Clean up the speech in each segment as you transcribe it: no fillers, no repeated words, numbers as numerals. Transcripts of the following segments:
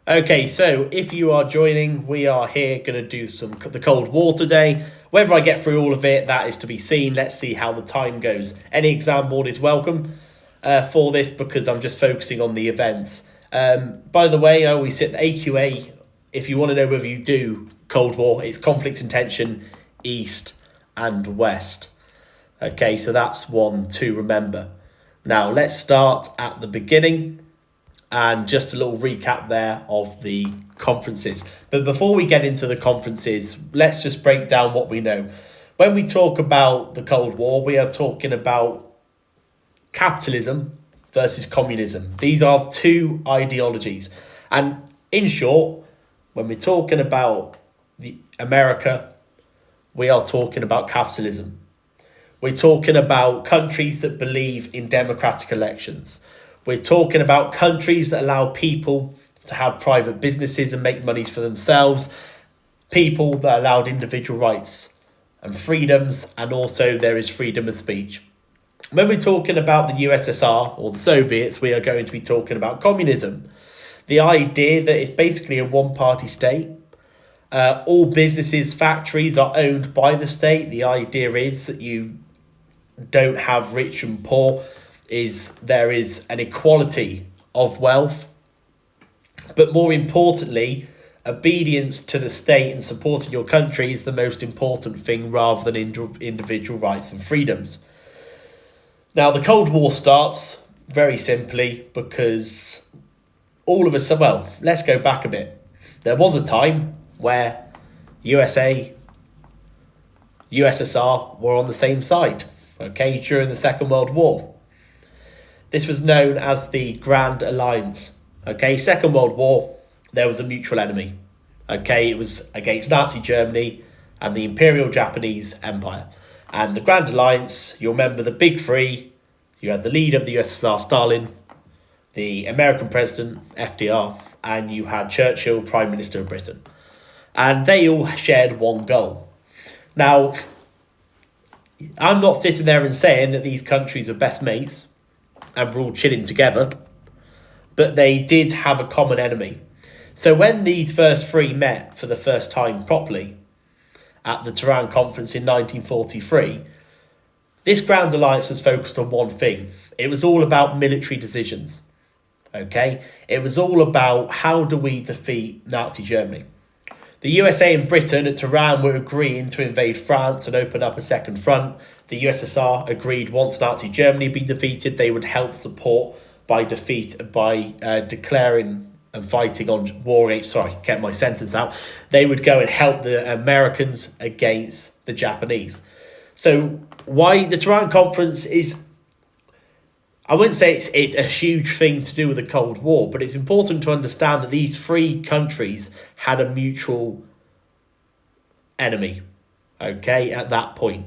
Okay, so if you are joining, we are here going to do the Cold War today. Whether I get through all of it, that is to be seen. Let's see how the time goes. Any exam board is welcome for this because I'm just focusing on the events. By the way, I always sit the AQA. If you want to know whether you do Cold War, it's conflict and tension, East and West. Okay, so that's one to remember. Now, let's start at the beginning. And just a little recap there of the conferences. But before we get into the conferences, let's just break down what we know. When we talk about the Cold War, we are talking about capitalism versus communism. These are two ideologies. And in short, when we're talking about America, we are talking about capitalism. We're talking about countries that believe in democratic elections. We're talking about countries that allow people to have private businesses and make money for themselves. People that allowed individual rights and freedoms, and also there is freedom of speech. When we're talking about the USSR or the Soviets, we are going to be talking about communism. The idea that it's basically a one-party state. All businesses, factories are owned by the state. The idea is that you don't have rich and poor. There is an equality of wealth, but more importantly, obedience to the state and supporting your country is the most important thing rather than individual rights and freedoms. Now, the Cold War starts very simply because all of us, well, let's go back a bit. There was a time where USA, USSR were on the same side, okay, during the Second World War. This was known as the Grand Alliance. Okay, Second World War, there was a mutual enemy. Okay, it was against Nazi Germany and the Imperial Japanese Empire. And the Grand Alliance, you'll remember the big three. You had the leader of the USSR, Stalin, the American president, FDR, and you had Churchill, Prime Minister of Britain. And they all shared one goal. Now, I'm not sitting there and saying that these countries are best mates and we're all chilling together, but they did have a common enemy. So when these first three met for the first time properly at the Tehran Conference in 1943, this Grand Alliance was focused on one thing. It was all about military decisions. Okay? It was all about how do we defeat Nazi Germany. The USA and Britain at Tehran were agreeing to invade France and open up a second front. The USSR agreed once Nazi Germany had been defeated, they would help support by declaring and fighting on war against, get my sentence out. They would go and help the Americans against the Japanese. So why the Tehran Conference is, I wouldn't say it's a huge thing to do with the Cold War, but it's important to understand that these three countries had a mutual enemy, okay, at that point.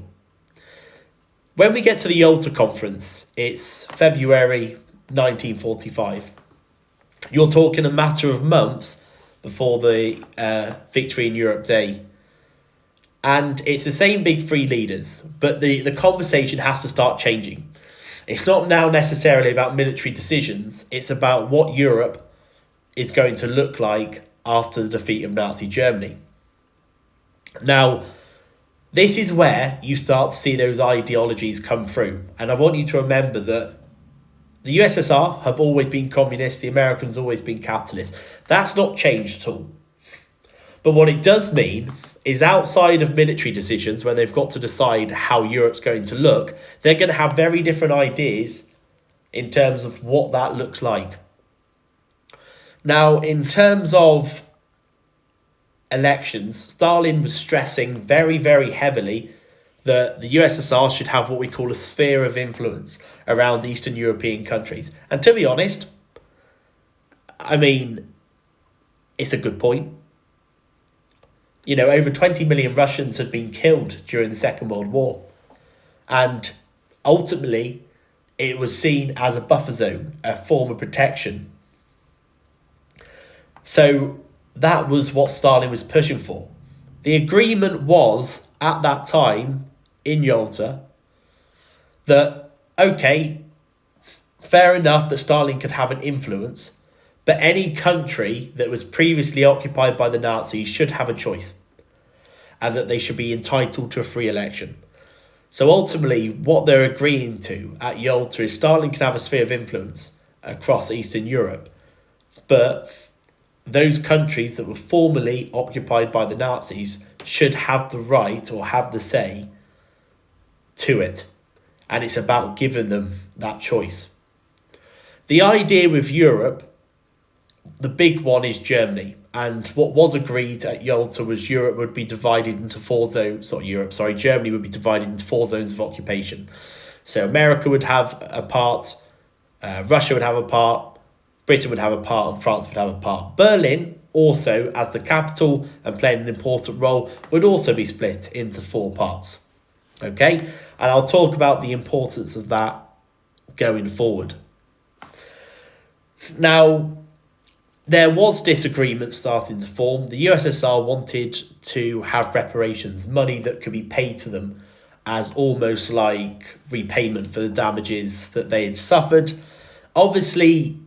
When we get to the Yalta Conference, it's February 1945. You're talking a matter of months before the Victory in Europe Day. And it's the same big three leaders, but the conversation has to start changing. It's not now necessarily about military decisions. It's about what Europe is going to look like after the defeat of Nazi Germany. Now, this is where you start to see those ideologies come through. And I want you to remember that the USSR have always been communist. The Americans always been capitalist. That's not changed at all. But what it does mean is outside of military decisions, when they've got to decide how Europe's going to look, they're going to have very different ideas in terms of what that looks like. Now, in terms of elections, Stalin was stressing very, very heavily that the USSR should have what we call a sphere of influence around Eastern European countries. And to be honest, I mean, it's a good point. You know, over 20 million Russians had been killed during the Second World War. And ultimately, it was seen as a buffer zone, a form of protection. So that was what Stalin was pushing for. The agreement was, at that time, in Yalta, that, okay, fair enough that Stalin could have an influence, But any country that was previously occupied by the Nazis should have a choice, and that they should be entitled to a free election. So ultimately, what they're agreeing to at Yalta is Stalin can have a sphere of influence across Eastern Europe, but those countries that were formerly occupied by the Nazis should have the right or have the say to it. And it's about giving them that choice. The idea with Europe, the big one is Germany. And what was agreed at Yalta was Europe would be divided into Germany would be divided into 4 zones of occupation. So America would have a part, Russia would have a part, Britain would have a part, and France would have a part. Berlin, also as the capital and playing an important role, would also be split into 4 parts. Okay, and I'll talk about the importance of that going forward. Now, there was disagreement starting to form. The USSR wanted to have reparations, money that could be paid to them as almost like repayment for the damages that they had suffered. Obviously,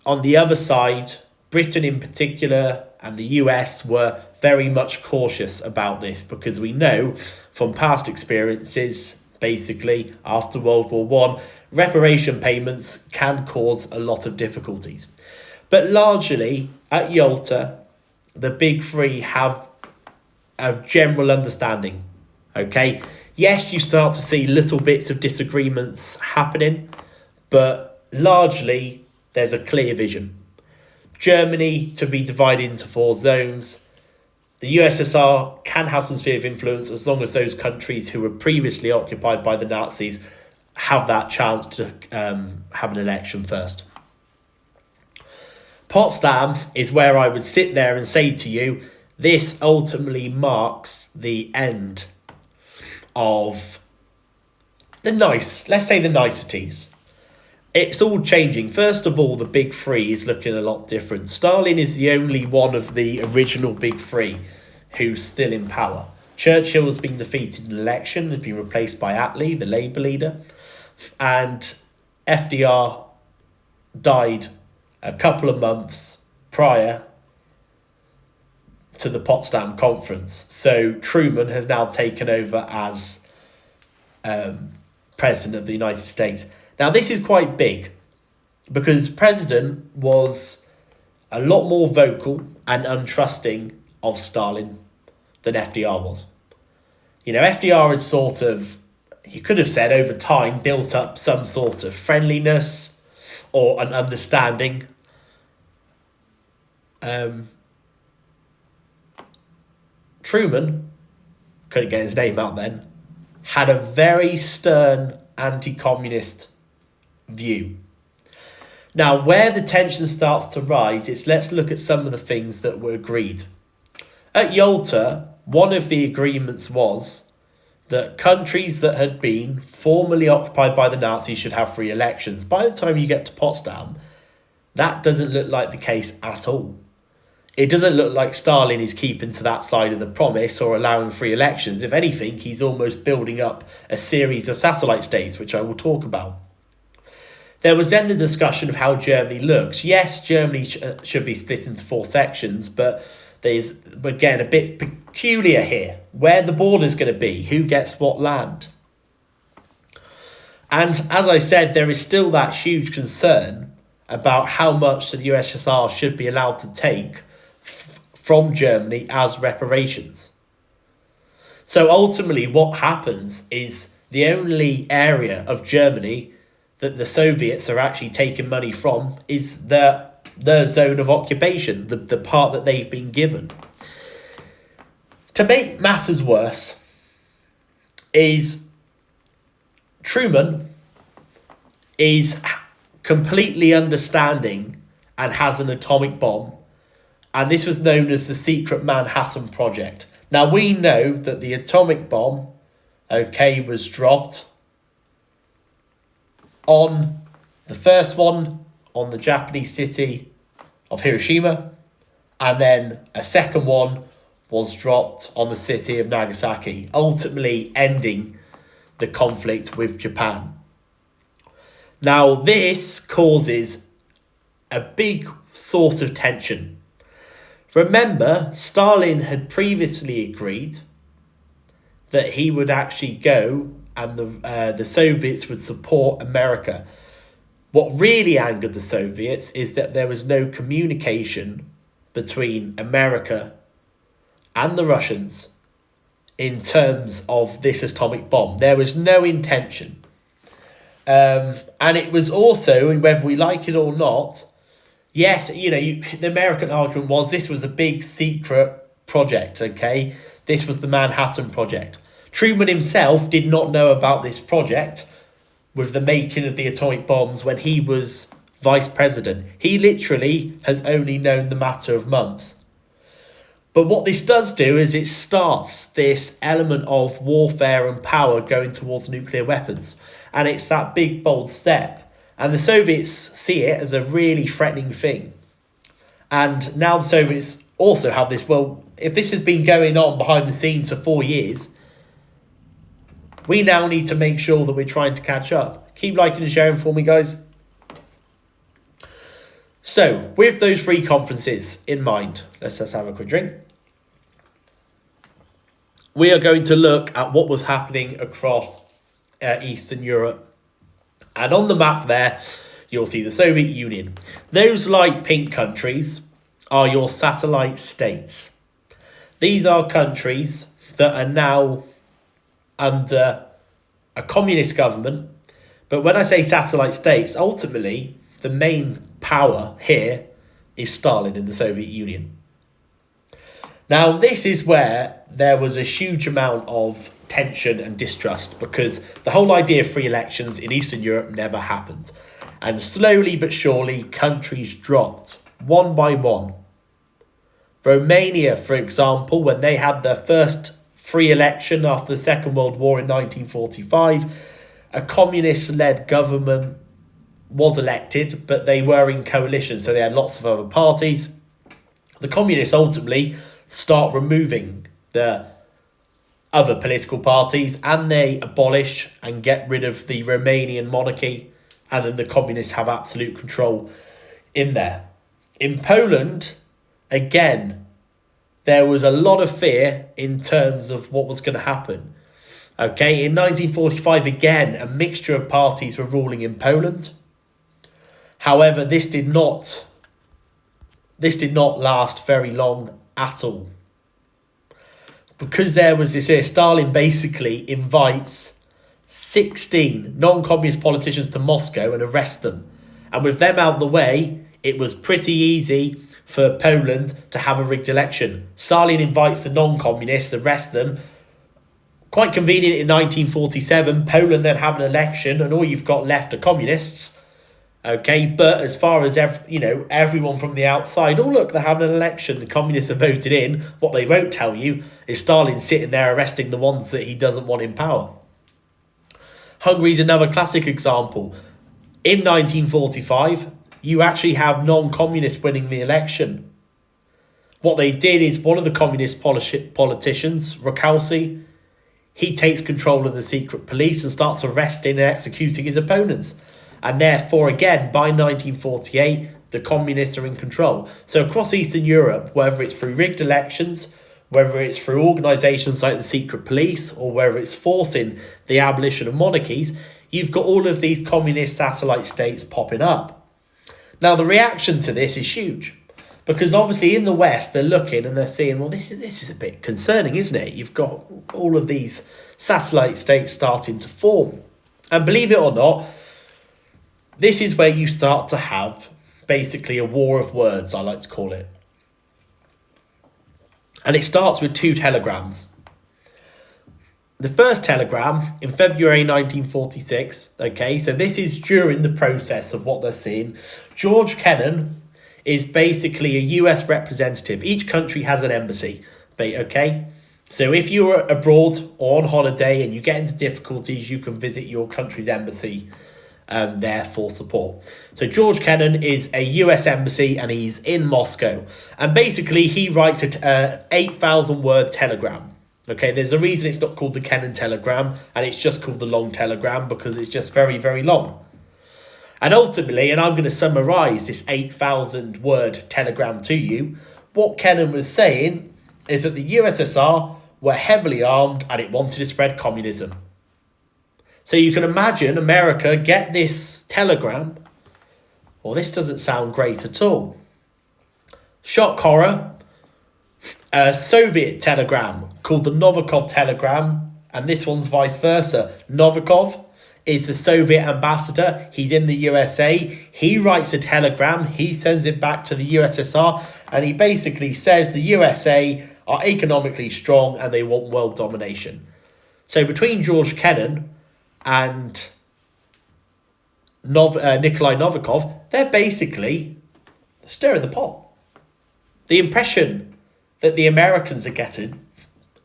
on the other side, Britain in particular and the US were very much cautious about this, because we know from past experiences, basically after World War I, reparation payments can cause a lot of difficulties. But largely, at Yalta, the big three have a general understanding, okay? Yes, you start to see little bits of disagreements happening, but largely, there's a clear vision. Germany to be divided into 4 zones. The USSR can have some sphere of influence as long as those countries who were previously occupied by the Nazis have that chance to have an election first. Potsdam is where I would sit there and say to you, this ultimately marks the end of the niceties. It's all changing. First of all, the big three is looking a lot different. Stalin is the only one of the original big three who's still in power. Churchill has been defeated in an election, has been replaced by Attlee, the Labour leader, and FDR died a couple of months prior to the Potsdam Conference. So Truman has now taken over as President of the United States. Now, this is quite big because President was a lot more vocal and untrusting of Stalin than FDR was. You know, FDR had sort of, you could have said over time, built up some sort of friendliness or an understanding. Truman, couldn't get his name out then, had a very stern anti-communist view. Now, where the tension starts to rise, let's look at some of the things that were agreed. At Yalta, one of the agreements was that countries that had been formerly occupied by the Nazis should have free elections. By the time you get to Potsdam, that doesn't look like the case at all. It doesn't look like Stalin is keeping to that side of the promise or allowing free elections. If anything, he's almost building up a series of satellite states, which I will talk about. There was then the discussion of how Germany looks. Yes, Germany should be split into 4 sections, but there's, again, a bit peculiar here. Where the border's going to be, who gets what land. And as I said, there is still that huge concern about how much the USSR should be allowed to take from Germany as reparations. So ultimately what happens is the only area of Germany that the Soviets are actually taking money from is their zone of occupation, the part that they've been given. To make matters worse is Truman is completely understanding and has an atomic bomb, and this was known as the Secret Manhattan Project. Now, we know that the atomic bomb, was dropped on the first one on the Japanese city of Hiroshima, and then a second one was dropped on the city of Nagasaki, ultimately ending the conflict with Japan. Now, this causes a big source of tension. Remember, Stalin had previously agreed that he would actually go and the Soviets would support America. What really angered the Soviets is that there was no communication between America and the Russians in terms of this atomic bomb. There was no intention. And it was also, whether we like it or not, yes, the American argument was this was a big secret project, okay? This was the Manhattan Project. Truman himself did not know about this project with the making of the atomic bombs when he was vice president. He literally has only known the matter of months. But what this does do is it starts this element of warfare and power going towards nuclear weapons. And it's that big, bold step. And the Soviets see it as a really threatening thing. And now the Soviets also have this, well, if this has been going on behind the scenes for 4 years, we now need to make sure that we're trying to catch up. Keep liking and sharing for me, guys. So, with those 3 conferences in mind, let's just have a quick drink. We are going to look at what was happening across Eastern Europe. And on the map there, you'll see the Soviet Union. Those light pink countries are your satellite states. These are countries that are now under a communist government. But when I say satellite states, ultimately, the main power here is Stalin in the Soviet Union. Now, this is where there was a huge amount of tension and distrust because the whole idea of free elections in Eastern Europe never happened. And slowly but surely, countries dropped one by one. Romania, for example, when they had their first free election after the Second World War in 1945, a communist-led government was elected, but they were in coalition, so they had lots of other parties. The communists ultimately start removing the other political parties and they abolish and get rid of the Romanian monarchy, and then the communists have absolute control in there. In Poland, again, there was a lot of fear in terms of what was going to happen. Okay, in 1945, again, a mixture of parties were ruling in Poland. However, this did not last very long at all. Because there was this here, Stalin basically invites 16 non-communist politicians to Moscow and arrests them. And with them out of the way, it was pretty easy for Poland to have a rigged election. Stalin invites the non-communists, arrests them. Quite convenient in 1947, Poland then have an election and all you've got left are communists. Okay, but as far as everyone from the outside, oh look, they're having an election, the communists are voted in. What they won't tell you is Stalin sitting there arresting the ones that he doesn't want in power. Hungary's another classic example. In 1945, you actually have non-communists winning the election. What they did is one of the communist politicians, Rakowski, he takes control of the secret police and starts arresting and executing his opponents. And therefore, again, by 1948, the communists are in control. So across Eastern Europe, whether it's through rigged elections, whether it's through organisations like the secret police, or whether it's forcing the abolition of monarchies, you've got all of these communist satellite states popping up. Now, the reaction to this is huge. Because obviously in the West, they're looking and they're seeing, well, this is a bit concerning, isn't it? You've got all of these satellite states starting to form. And believe it or not, this is where you start to have basically a war of words, I like to call it. And it starts with 2 telegrams. The first telegram in February 1946, okay, so this is during the process of what they're seeing. George Kennan is basically a US representative. Each country has an embassy, okay? So if you're abroad or on holiday and you get into difficulties, you can visit your country's embassy there for support. So George Kennan is a US embassy and he's in Moscow. And basically he writes an 8,000 word telegram. Okay, there's a reason it's not called the Kennan telegram and it's just called the long telegram because it's just very, very long. And ultimately, and I'm going to summarise this 8,000 word telegram to you, what Kennan was saying is that the USSR were heavily armed and it wanted to spread communism. So you can imagine America get this telegram. Well, this doesn't sound great at all. Shock horror, a Soviet telegram called the Novikov telegram, and this one's vice versa. Novikov is the Soviet ambassador. He's in the USA. He writes a telegram. He sends it back to the USSR, and he basically says the USA are economically strong and they want world domination. So between George Kennan and Nikolai Novikov, they're basically stirring the pot. The impression that the Americans are getting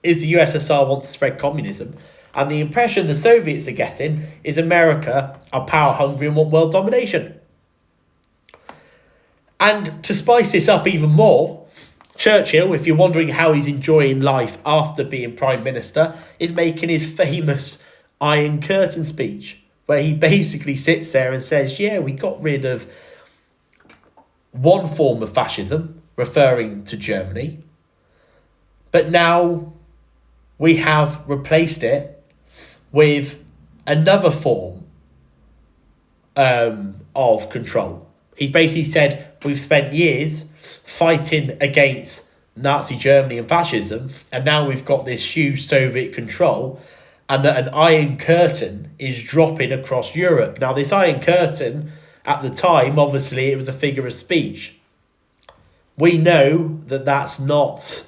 is the USSR wants to spread communism, and the impression the Soviets are getting is America are power hungry and want world domination. And to spice this up even more, Churchill, if you're wondering how he's enjoying life after being Prime Minister, is making his famous Iron Curtain speech, where he basically sits there and says, yeah, we got rid of one form of fascism, referring to Germany, but now we have replaced it with another form of control. He basically said, we've spent years fighting against Nazi Germany and fascism, and now we've got this huge Soviet control, and that an Iron Curtain is dropping across Europe. Now, this Iron Curtain, at the time, obviously, it was a figure of speech. We know that that's not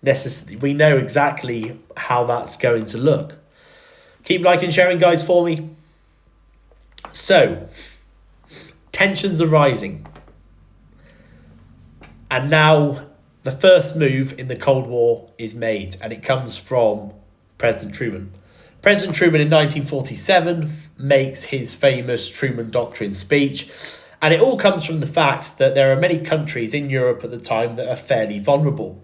necessary. We know exactly how that's going to look. Keep liking and sharing, guys, for me. So, tensions are rising. And now the first move in the Cold War is made, and it comes from President Truman. President Truman in 1947 makes his famous Truman Doctrine speech, and it all comes from the fact that there are many countries in Europe at the time that are fairly vulnerable.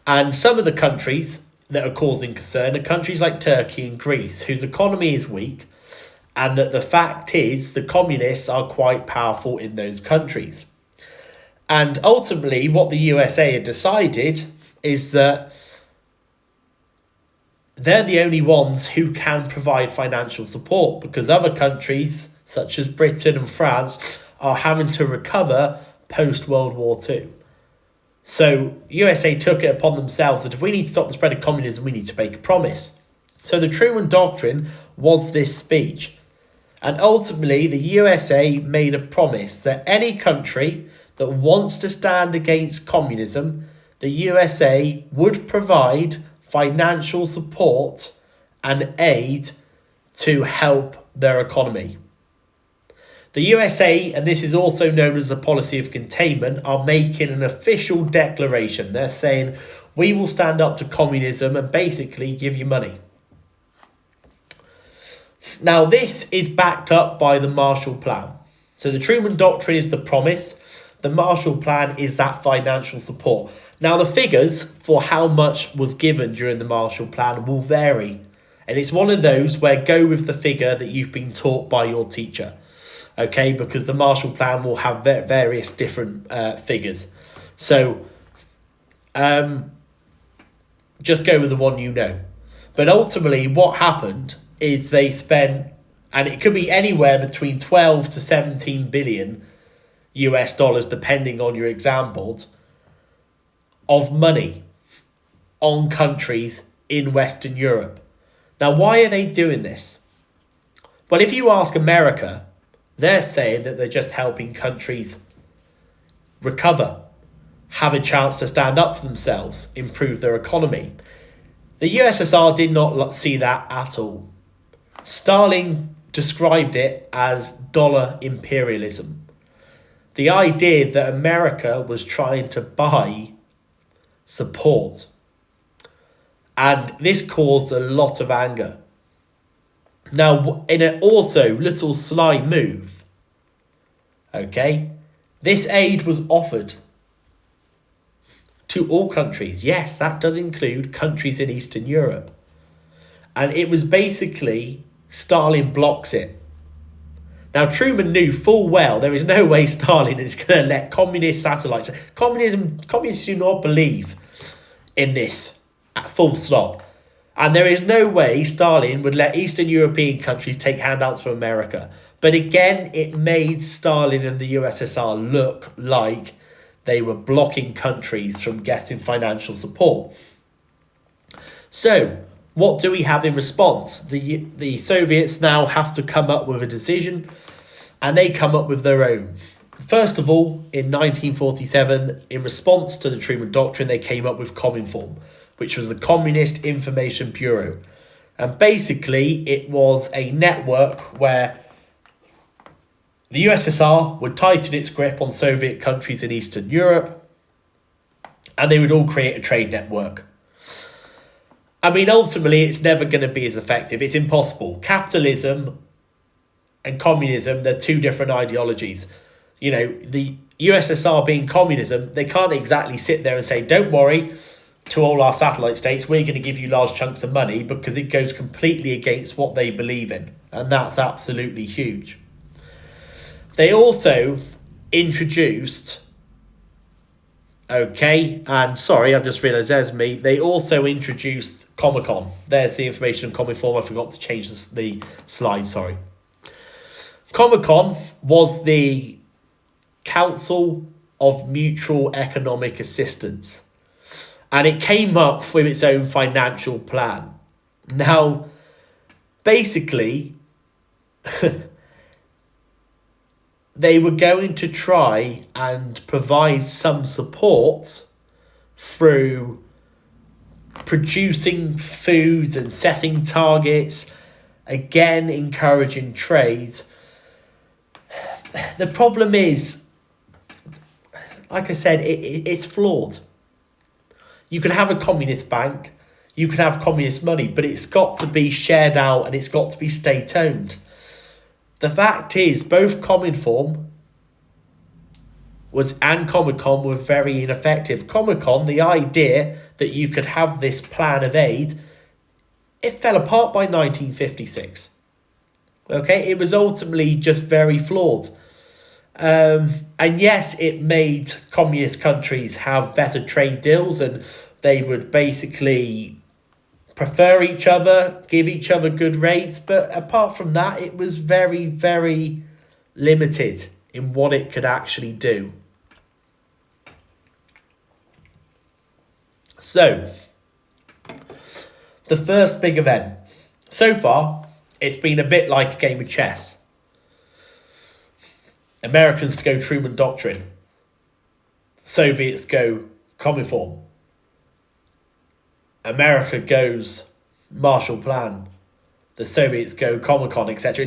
And some of the countries that are causing concern are countries like Turkey and Greece, whose economy is weak, and that the fact is the communists are quite powerful in those countries. And ultimately, what the USA had decided is that they're the only ones who can provide financial support, because other countries, such as Britain and France, are having to recover post-World War II. So USA took it upon themselves that if we need to stop the spread of communism, we need to make a promise. So the Truman Doctrine was this speech. And ultimately, the USA made a promise that any country that wants to stand against communism, the USA would provide financial support and aid to help their economy. The USA, and this is also known as the policy of containment, are making an official declaration. They're saying, we will stand up to communism and basically give you money. Now, this is backed up by the Marshall Plan. So the Truman Doctrine is the promise. The Marshall Plan is that financial support. Now, the figures for how much was given during the Marshall Plan will vary. And it's one of those where go with the figure that you've been taught by your teacher. Okay, because the Marshall Plan will have various different figures. So, just go with the one you know. But ultimately, what happened is they spent, and it could be anywhere between 12 to 17 billion US dollars, depending on your exam board, of money on countries in Western Europe. Now, why are they doing this? Well, if you ask America, they're saying that they're just helping countries recover, have a chance to stand up for themselves, improve their economy. The USSR did not see that at all. Stalin described it as dollar imperialism. The idea that America was trying to buy support. And this caused a lot of anger. Now, in an also little sly move, okay, this aid was offered to all countries. Yes, that does include countries in Eastern Europe. And it was basically, Stalin blocks it. Now, Truman knew full well there is no way Stalin is going to let communist satellites... Communists do not believe in this, at full stop. And there is no way Stalin would let Eastern European countries take handouts from America. But again, it made Stalin and the USSR look like they were blocking countries from getting financial support. So, what do we have in response? The Soviets now have to come up with a decision, and they come up with their own. First of all, in 1947, in response to the Truman Doctrine, they came up with Cominform, which was the Communist Information Bureau. And basically, it was a network where the USSR would tighten its grip on Soviet countries in Eastern Europe, and they would all create a trade network. I mean, ultimately, it's never going to be as effective. It's impossible. Capitalism and communism, they're two different ideologies. You know, the USSR being communism, they can't exactly sit there and say, don't worry, to all our satellite states, we're going to give you large chunks of money, because it goes completely against what they believe in. And that's absolutely huge. They also introduced... Okay, and sorry, I've just realised there's me. They also introduced Comecon. There's the information on Cominform. I forgot to change the slide, sorry. Comecon was the Council of Mutual Economic Assistance. And it came up with its own financial plan. Now, basically, they were going to try and provide some support through producing foods and setting targets, again encouraging trade. The problem is, like I said, it's flawed. You can have a communist bank, you can have communist money, but it's got to be shared out and it's got to be state-owned. The fact is, both Cominform and Comecon were very ineffective. Comecon, the idea that you could have this plan of aid, it fell apart by 1956. Okay, it was ultimately just very flawed. And yes, it made communist countries have better trade deals, and they would basically prefer each other, give each other good rates. But apart from that, it was very, very limited in what it could actually do. So, the first big event. So far, it's been a bit like a game of chess. Americans go Truman Doctrine. Soviets go Cominform. America goes Marshall Plan. The Soviets go Comecon, etc.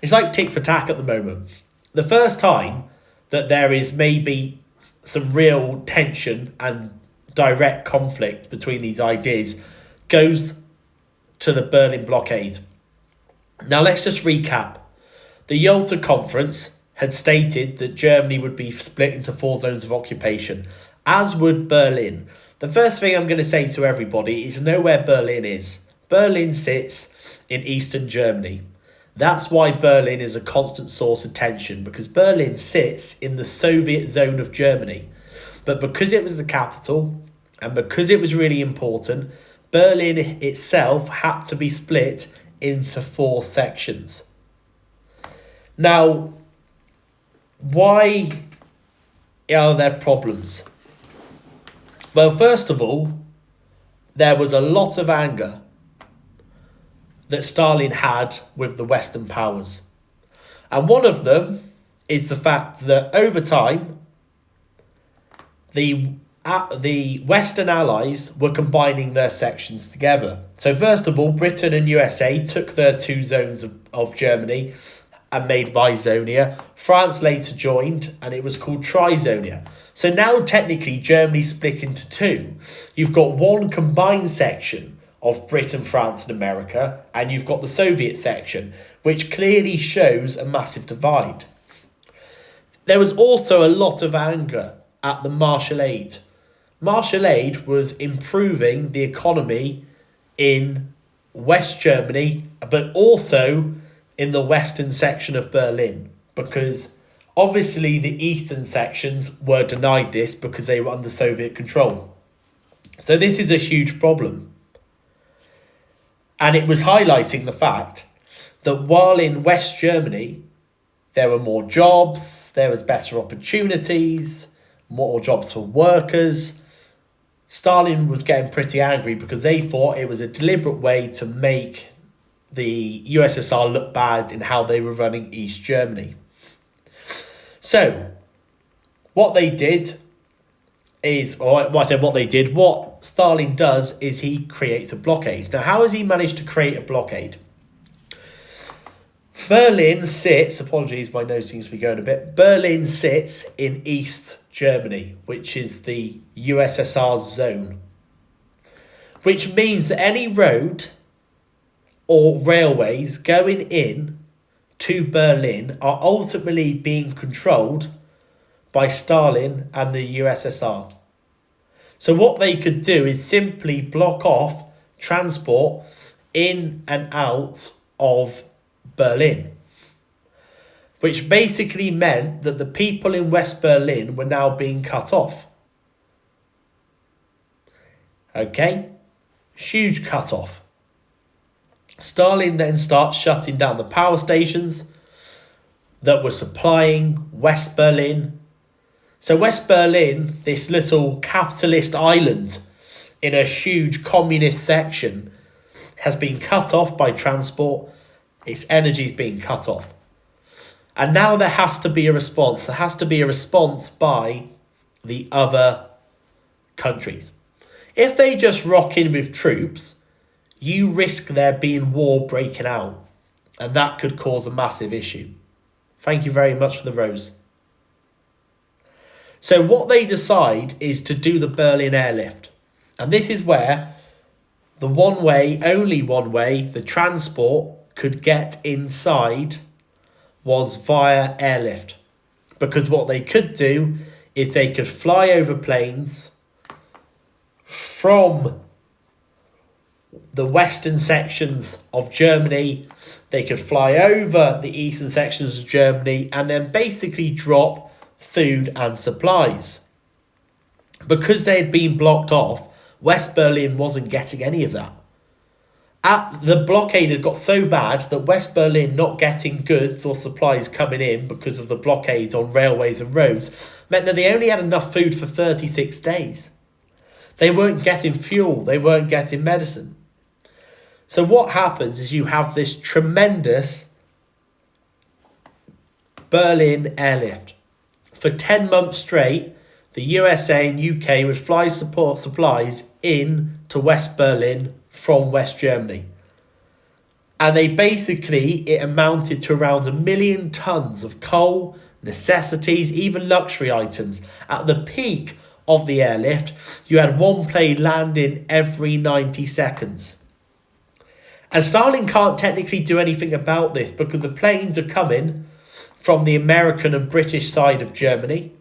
It's like tick for tack at the moment. The first time that there is maybe some real tension and direct conflict between these ideas goes to the Berlin blockade. Now let's just recap. The Yalta Conference had stated that Germany would be split into 4 zones of occupation, as would Berlin. The first thing I'm going to say to everybody is know where Berlin is. Berlin sits in Eastern Germany. That's why Berlin is a constant source of tension, because Berlin sits in the Soviet zone of Germany. But because it was the capital, and because it was really important, Berlin itself had to be split into 4 sections. Now, why are there problems? Well, first of all, there was a lot of anger that Stalin had with the Western powers. And one of them is the fact that over time, the Western allies were combining their sections together. So first of all, Britain and USA took their 2 zones of Germany and made Bizonia. France later joined, and it was called Trizonia. So now technically Germany split into 2. You've got one combined section of Britain, France and America, and you've got the Soviet section, which clearly shows a massive divide. There was also a lot of anger at the Marshall Aid. Marshall Aid was improving the economy in West Germany, but also in the western section of Berlin, because obviously the eastern sections were denied this because they were under Soviet control. So this is a huge problem. And it was highlighting the fact that while in West Germany, there were more jobs, there was better opportunities, more jobs for workers, Stalin was getting pretty angry because they thought it was a deliberate way to make the USSR look bad in how they were running East Germany. So, what they did is, what Stalin does is he creates a blockade. Now, how has he managed to create a blockade? Berlin sits, apologies, my nose seems to be going a bit. Berlin sits in East Germany, which is the USSR zone. Which means that any road or railways going in to Berlin are ultimately being controlled by Stalin and the USSR. So what they could do is simply block off transport in and out of Berlin, which basically meant that the people in West Berlin were now being cut off. Okay? Huge cut off. Stalin then starts shutting down the power stations that were supplying West Berlin. So West Berlin, this little capitalist island in a huge communist section, has been cut off by transport. Its energy is being cut off. And now there has to be a response. There has to be a response by the other countries. If they just rock in with troops, you risk there being war breaking out. And that could cause a massive issue. Thank you very much for the rose. So what they decide is to do the Berlin airlift. And this is where the one way, only one way, the transport could get inside was via airlift. Because what they could do is they could fly over planes from the western sections of Germany. They could fly over the eastern sections of Germany and then basically drop food and supplies. Because they had been blocked off, West Berlin wasn't getting any of that. The blockade had got so bad that West Berlin not getting goods or supplies coming in because of the blockades on railways and roads meant that they only had enough food for 36 days. They weren't getting fuel, they weren't getting medicine. So what happens is you have this tremendous Berlin airlift. For 10 months straight, the USA and UK would fly support supplies in to West Berlin from West Germany. And it amounted to around 1 million tons of coal, necessities, even luxury items. At the peak of the airlift, you had one plane landing every 90 seconds. And Stalin can't technically do anything about this because the planes are coming from the American and British side of Germany,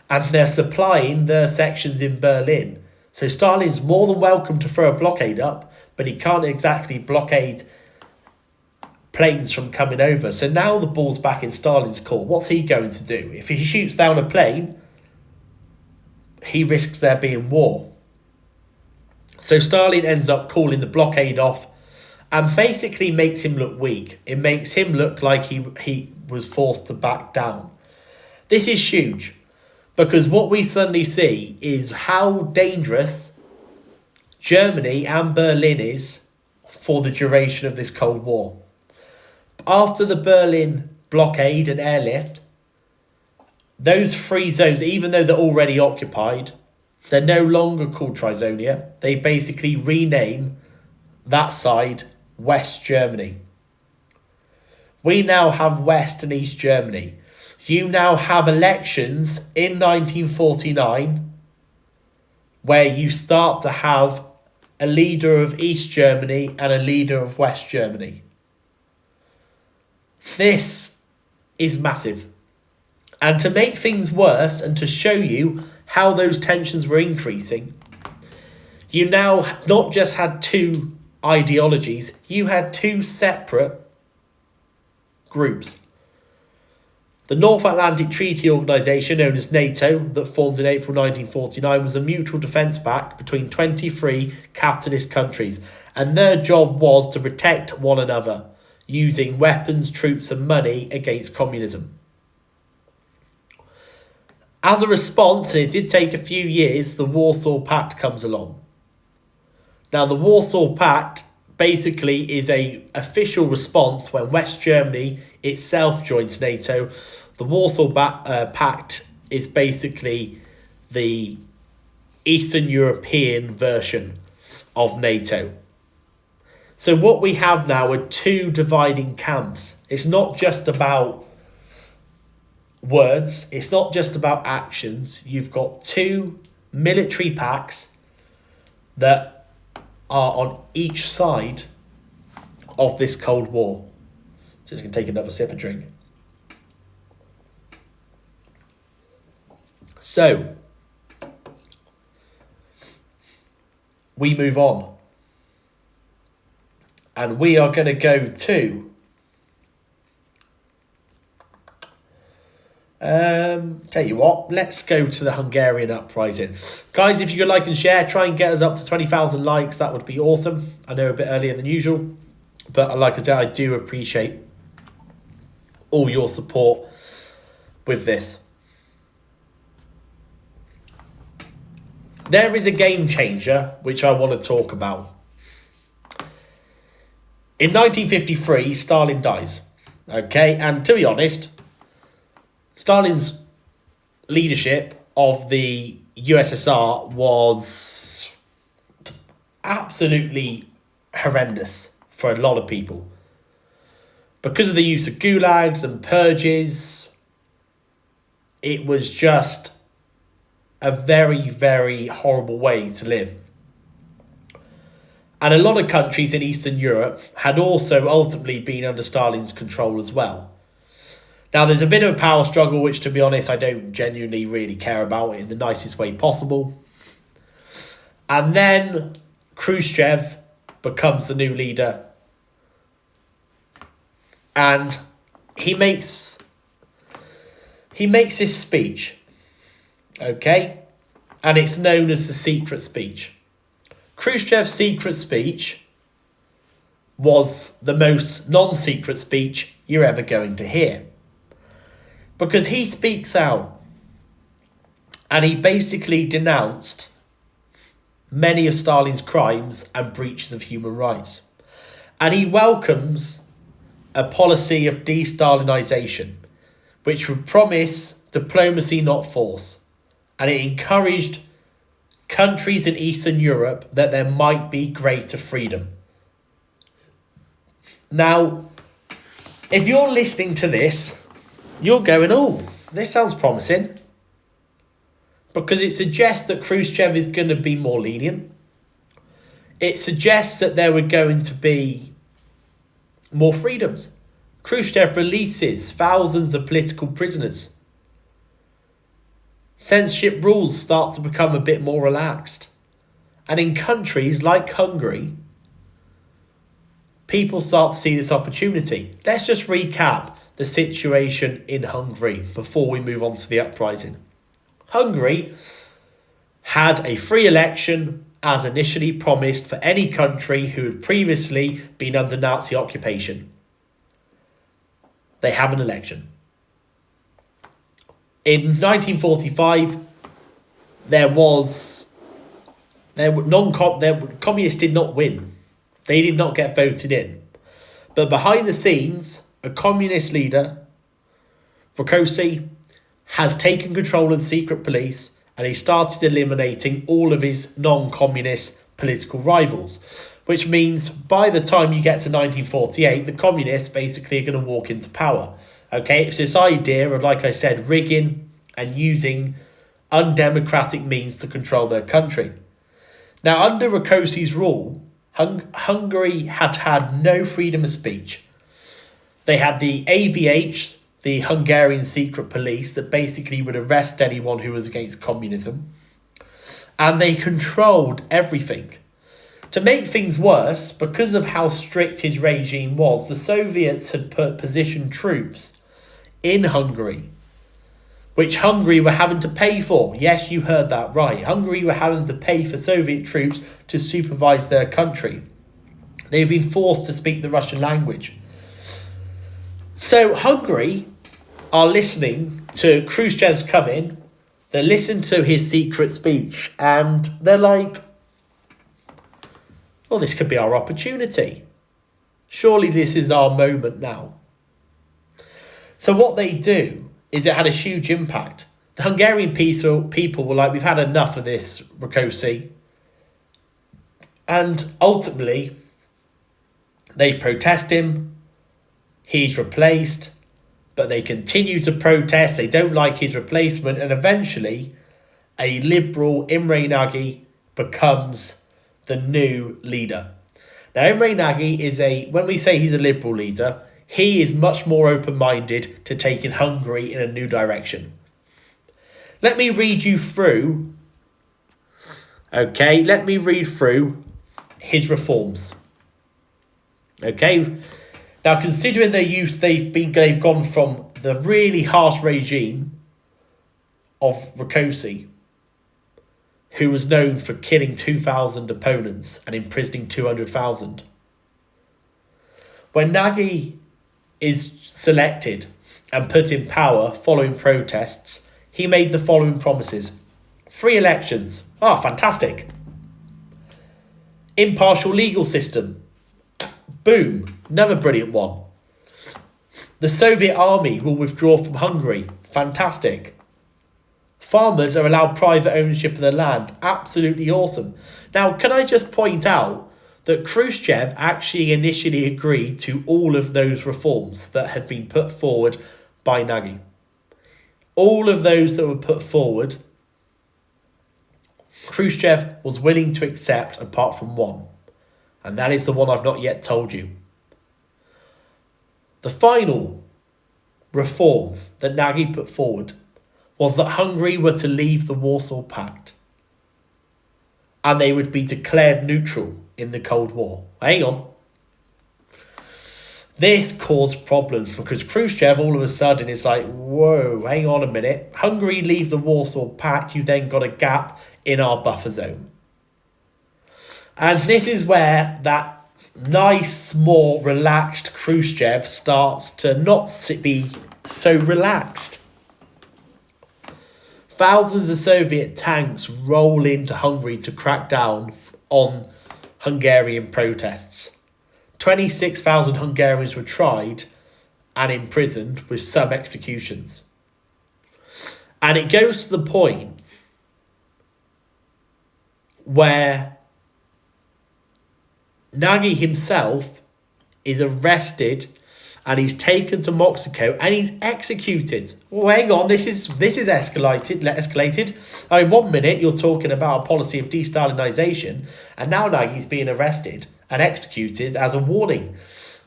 and they're supplying their sections in Berlin. So Stalin's more than welcome to throw a blockade up, but he can't exactly blockade planes from coming over. So now the ball's back in Stalin's court. What's he going to do? If he shoots down a plane, he risks there being war. So Stalin ends up calling the blockade off and basically makes him look weak. It makes him look like he was forced to back down. This is huge because what we suddenly see is how dangerous Germany and Berlin is for the duration of this Cold War. After the Berlin blockade and airlift, those three zones, even though they're already occupied, they're no longer called Trizonia. They basically rename that side West Germany. We now have West and East Germany. You now have elections in 1949 where you start to have a leader of East Germany and a leader of West Germany. This is massive. And to make things worse and to show you how those tensions were increasing, you now not just had two ideologies, you had two separate groups. The North Atlantic Treaty Organisation, known as NATO, that formed in April 1949, was a mutual defence pact between 23 capitalist countries, and their job was to protect one another, using weapons, troops and money against communism. As a response, and it did take a few years, the Warsaw Pact comes along. Now, the Warsaw Pact basically is an official response when West Germany itself joins NATO. The Warsaw Pact is basically the Eastern European version of NATO. So what we have now are two dividing camps. It's not just about words. It's not just about actions. You've got two military pacts that are on each side of this Cold War. Just going to take another sip of drink. So, we move on. And we are going to go to tell you what, let's go to the Hungarian uprising. Guys, if you could like and share, try and get us up to 20,000 likes. That would be awesome. I know a bit earlier than usual, but like I said, I do appreciate all your support with this. There is a game changer which I want to talk about. In 1953, Stalin dies. Okay, and to be honest, Stalin's leadership of the USSR was absolutely horrendous for a lot of people. Because of the use of gulags and purges, it was just a very, very horrible way to live. And a lot of countries in Eastern Europe had also ultimately been under Stalin's control as well. Now, there's a bit of a power struggle, which, to be honest, I don't genuinely really care about in the nicest way possible. And then Khrushchev becomes the new leader. And he makes this speech, okay? And it's known as the secret speech. Khrushchev's secret speech was the most non-secret speech you're ever going to hear. Because he speaks out and he basically denounced many of Stalin's crimes and breaches of human rights. And he welcomes a policy of de-Stalinization, which would promise diplomacy, not force. And it encouraged countries in Eastern Europe that there might be greater freedom. Now, if you're listening to this, you're going, oh, this sounds promising. Because it suggests that Khrushchev is going to be more lenient. It suggests that there were going to be more freedoms. Khrushchev releases thousands of political prisoners. Censorship rules start to become a bit more relaxed. And in countries like Hungary, people start to see this opportunity. Let's just recap the situation in Hungary before we move on to the uprising. Hungary had a free election as initially promised for any country who had previously been under Nazi occupation. They have an election. In 1945, communists did not win. They did not get voted in. But behind the scenes, a communist leader, Rákosi, has taken control of the secret police and he started eliminating all of his non-communist political rivals. Which means by the time you get to 1948, the communists basically are going to walk into power. Okay, it's this idea of, like I said, rigging and using undemocratic means to control their country. Now, under Rákosi's rule, Hungary had no freedom of speech. They had the AVH, the Hungarian secret police, that basically would arrest anyone who was against communism. And they controlled everything. To make things worse, because of how strict his regime was, the Soviets had positioned troops in Hungary, which Hungary were having to pay for. Yes, you heard that right. Hungary were having to pay for Soviet troops to supervise their country. They've been forced to speak the Russian language. So Hungary are listening to Khrushchev's come in. They listen to his secret speech and they're like, well, this could be our opportunity. Surely this is our moment now. So what they do is it had a huge impact. The Hungarian people were like, we've had enough of this, Rákosi. And ultimately, they protest him. He's replaced. But they continue to protest. They don't like his replacement. And eventually, a liberal Imre Nagy becomes the new leader. Now, Imre Nagy is when we say he's a liberal leader, he is much more open-minded to taking Hungary in a new direction. Let me read you through, okay, let me read through his reforms. Okay, now considering their use, they've gone from the really harsh regime of Rákosi, who was known for killing 2,000 opponents and imprisoning 200,000. When Nagy is selected and put in power following protests, he made the following promises. Free elections. Ah, fantastic. Impartial legal system. Boom. Another brilliant one. The Soviet army will withdraw from Hungary. Fantastic. Farmers are allowed private ownership of their land. Absolutely awesome. Now, can I just point out that Khrushchev actually initially agreed to all of those reforms that had been put forward by Nagy. All of those that were put forward, Khrushchev was willing to accept apart from one. And that is the one I've not yet told you. The final reform that Nagy put forward was that Hungary were to leave the Warsaw Pact and they would be declared neutral in the Cold War. Hang on. This caused problems because Khrushchev all of a sudden is like, whoa, hang on a minute. Hungary leave the Warsaw Pact, you then got a gap in our buffer zone. And this is where that nice, more relaxed Khrushchev starts to not be so relaxed. Thousands of Soviet tanks roll into Hungary to crack down on Hungarian protests. 26,000 Hungarians were tried and imprisoned with some executions. And it goes to the point where Nagy himself is arrested and he's taken to Mexico and he's executed. Well, hang on, this is escalated. I mean, 1 minute you're talking about a policy of de-Stalinisation, and now Nagy's being arrested and executed as a warning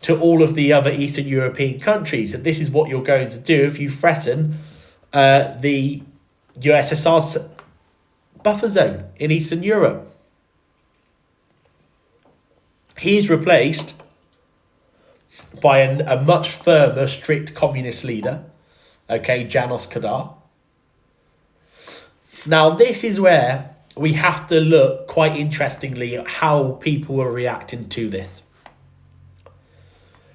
to all of the other Eastern European countries that this is what you're going to do if you threaten the USSR's buffer zone in Eastern Europe. He's replaced by a much firmer, strict communist leader, okay, Janos Kadar. Now, this is where we have to look quite interestingly at how people were reacting to this.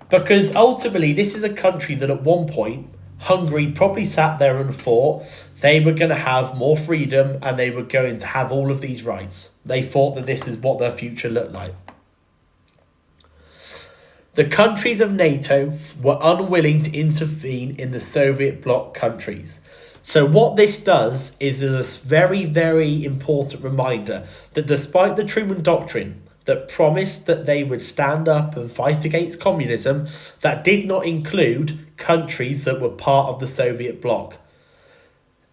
Because ultimately, this is a country that at one point, Hungary probably sat there and thought they were going to have more freedom and they were going to have all of these rights. They thought that this is what their future looked like. The countries of NATO were unwilling to intervene in the Soviet bloc countries. So what this does is a very, very important reminder that despite the Truman Doctrine that promised that they would stand up and fight against communism, that did not include countries that were part of the Soviet bloc.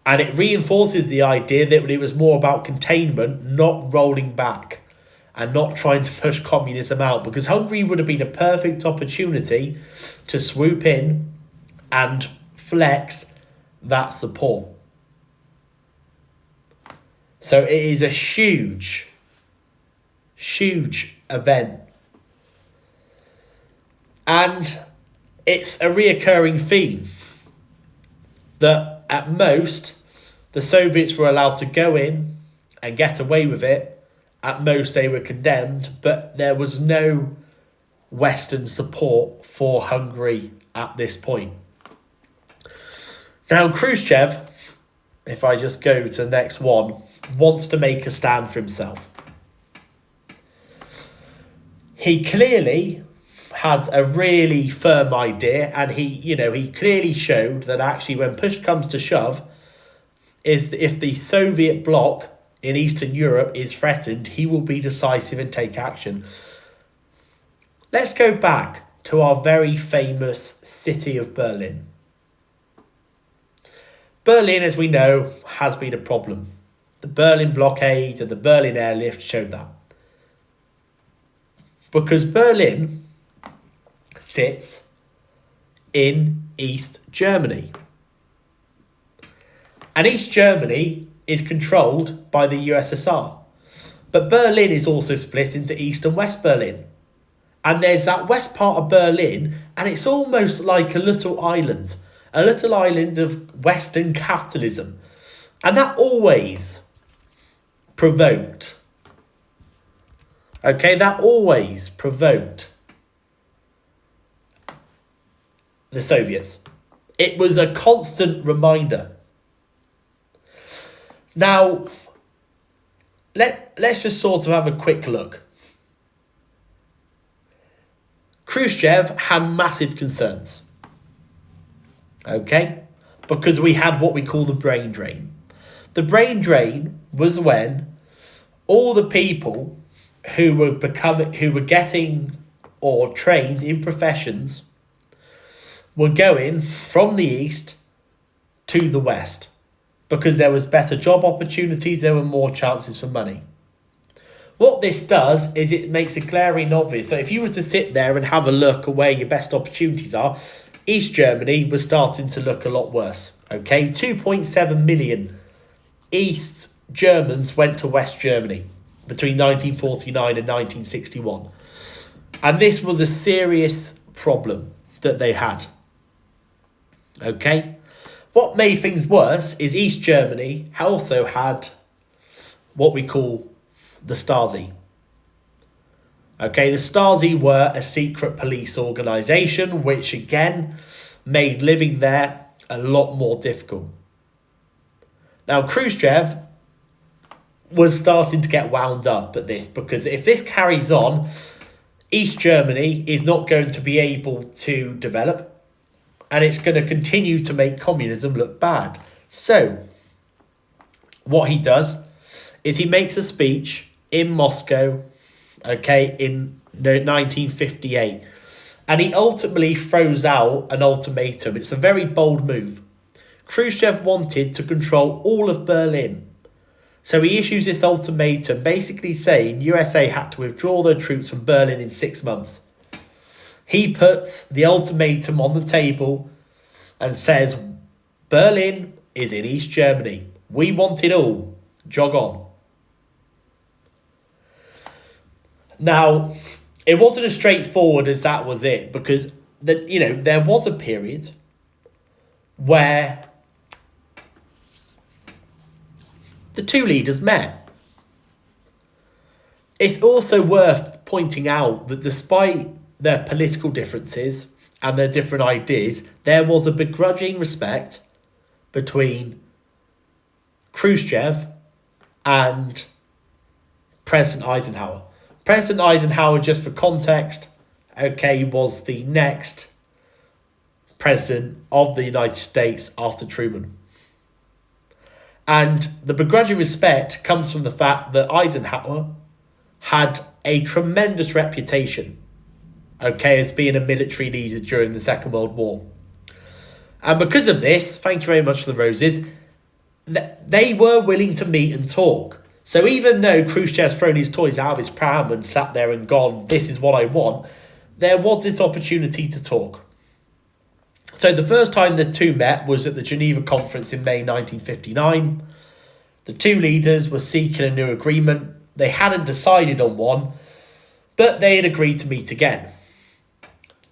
And it reinforces the idea that it was more about containment, not rolling back, and not trying to push communism out, because Hungary would have been a perfect opportunity to swoop in and flex that support. So it is a huge huge event. And it's a reoccurring theme that at most the Soviets were allowed to go in and get away with it. At most they were condemned, but there was no Western support for Hungary at this point. Now Khrushchev, if I just go to the next one, wants to make a stand for himself. He clearly had a really firm idea, and he clearly showed that actually when push comes to shove, is if the Soviet bloc in Eastern Europe is threatened, he will be decisive and take action. Let's go back to our very famous city of Berlin. Berlin, as we know, has been a problem. The Berlin blockade and the Berlin airlift showed that. Because Berlin sits in East Germany. And East Germany is controlled by the USSR. But Berlin is also split into East and West Berlin. And there's that west part of Berlin, and it's almost like a little island of Western capitalism. And that always provoked. That always provoked the Soviets. It was a constant reminder. Now, let's just sort of have a quick look. Khrushchev had massive concerns. Because we had what we call the brain drain. The brain drain was when all the people who were getting or trained in professions were going from the east to the west because there was better job opportunities, there were more chances for money. What this does is it makes it glaring obvious. So if you were to sit there and have a look at where your best opportunities are, East Germany was starting to look a lot worse. 2.7 million East Germans went to West Germany between 1949 and 1961. And this was a serious problem that they had. What made things worse is East Germany also had what we call the Stasi. The Stasi were a secret police organisation, which again made living there a lot more difficult. Now, Khrushchev was starting to get wound up at this, because if this carries on, East Germany is not going to be able to develop, and it's going to continue to make communism look bad. So, what he does is he makes a speech in Moscow, in 1958. And he ultimately throws out an ultimatum. It's a very bold move. Khrushchev wanted to control all of Berlin. So he issues this ultimatum basically saying USA had to withdraw their troops from Berlin in 6 months. He puts the ultimatum on the table and says, Berlin is in East Germany. We want it all. Jog on. Now, it wasn't as straightforward as that was it, because there was a period where the two leaders met. It's also worth pointing out that despite their political differences and their different ideas, there was a begrudging respect between Khrushchev and President Eisenhower. President Eisenhower, just for context, was the next president of the United States after Truman. And the begrudging respect comes from the fact that Eisenhower had a tremendous reputation, as being a military leader during the Second World War. And because of this, thank you very much for the roses, they were willing to meet and talk. So even though Khrushchev's thrown his toys out of his pram and sat there and gone, this is what I want, there was this opportunity to talk. So the first time the two met was at the Geneva Conference in May 1959. The two leaders were seeking a new agreement. They hadn't decided on one, but they had agreed to meet again.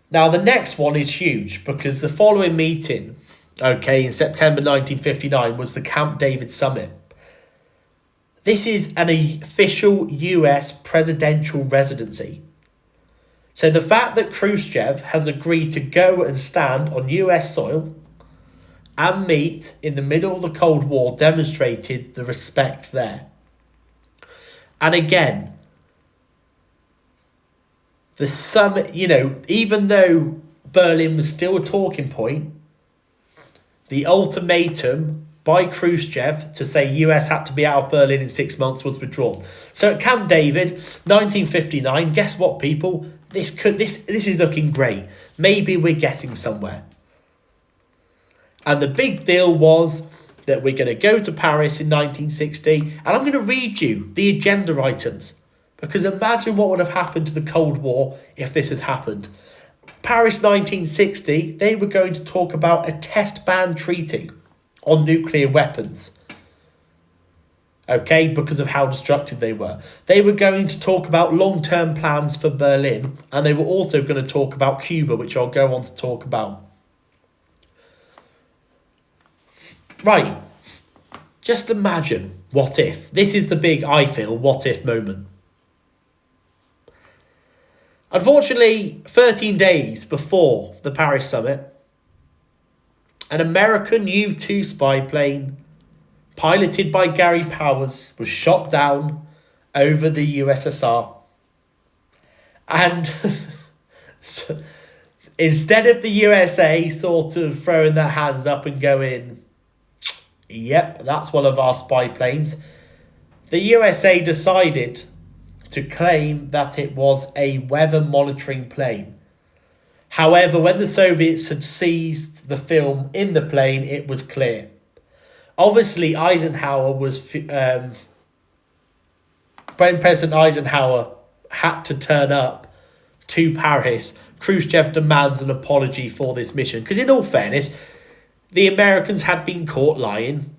Now, the next one is huge because the following meeting, in September 1959, was the Camp David Summit. This is an official US presidential residency. So the fact that Khrushchev has agreed to go and stand on US soil and meet in the middle of the Cold War demonstrated the respect there. And again, the summit, even though Berlin was still a talking point, the ultimatum by Khrushchev to say US had to be out of Berlin in 6 months was withdrawn. So at Camp David, 1959, guess what, people? This is looking great. Maybe we're getting somewhere. And the big deal was that we're going to go to Paris in 1960, and I'm going to read you the agenda items. Because imagine what would have happened to the Cold War if this has happened. Paris 1960, they were going to talk about a test ban treaty on nuclear weapons. Because of how destructive they were. They were going to talk about long-term plans for Berlin, and they were also going to talk about Cuba, which I'll go on to talk about. Right, just imagine what if. This is the big, I feel, what if moment. Unfortunately, 13 days before the Paris summit, an American U-2 spy plane piloted by Gary Powers was shot down over the USSR. And so, instead of the USA sort of throwing their hands up and going, yep, that's one of our spy planes, the USA decided to claim that it was a weather monitoring plane. However, when the Soviets had seized the film in the plane, it was clear. Obviously, Eisenhower was... when President Eisenhower had to turn up to Paris, Khrushchev demands an apology for this mission. Because in all fairness, the Americans had been caught lying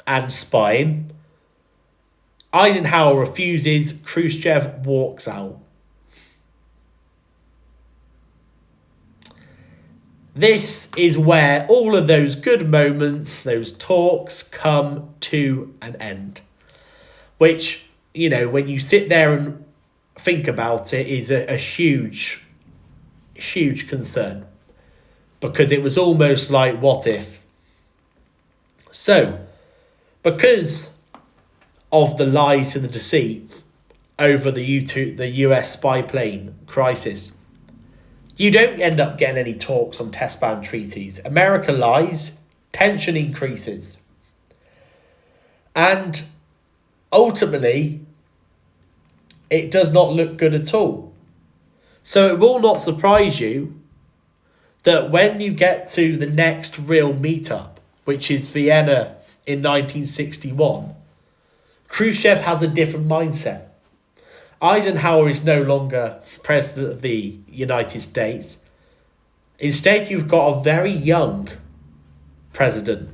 and spying. Eisenhower refuses, Khrushchev walks out. This is where all of those good moments, those talks, come to an end. Which, when you sit there and think about it, is a huge, huge concern. Because it was almost like, what if? So, because of the lies and the deceit over the US spy plane crisis, you don't end up getting any talks on test ban treaties. America lies, tension increases. And ultimately, it does not look good at all. So it will not surprise you that when you get to the next real meetup, which is Vienna in 1961, Khrushchev has a different mindset. Eisenhower is no longer president of the United States. Instead, you've got a very young president,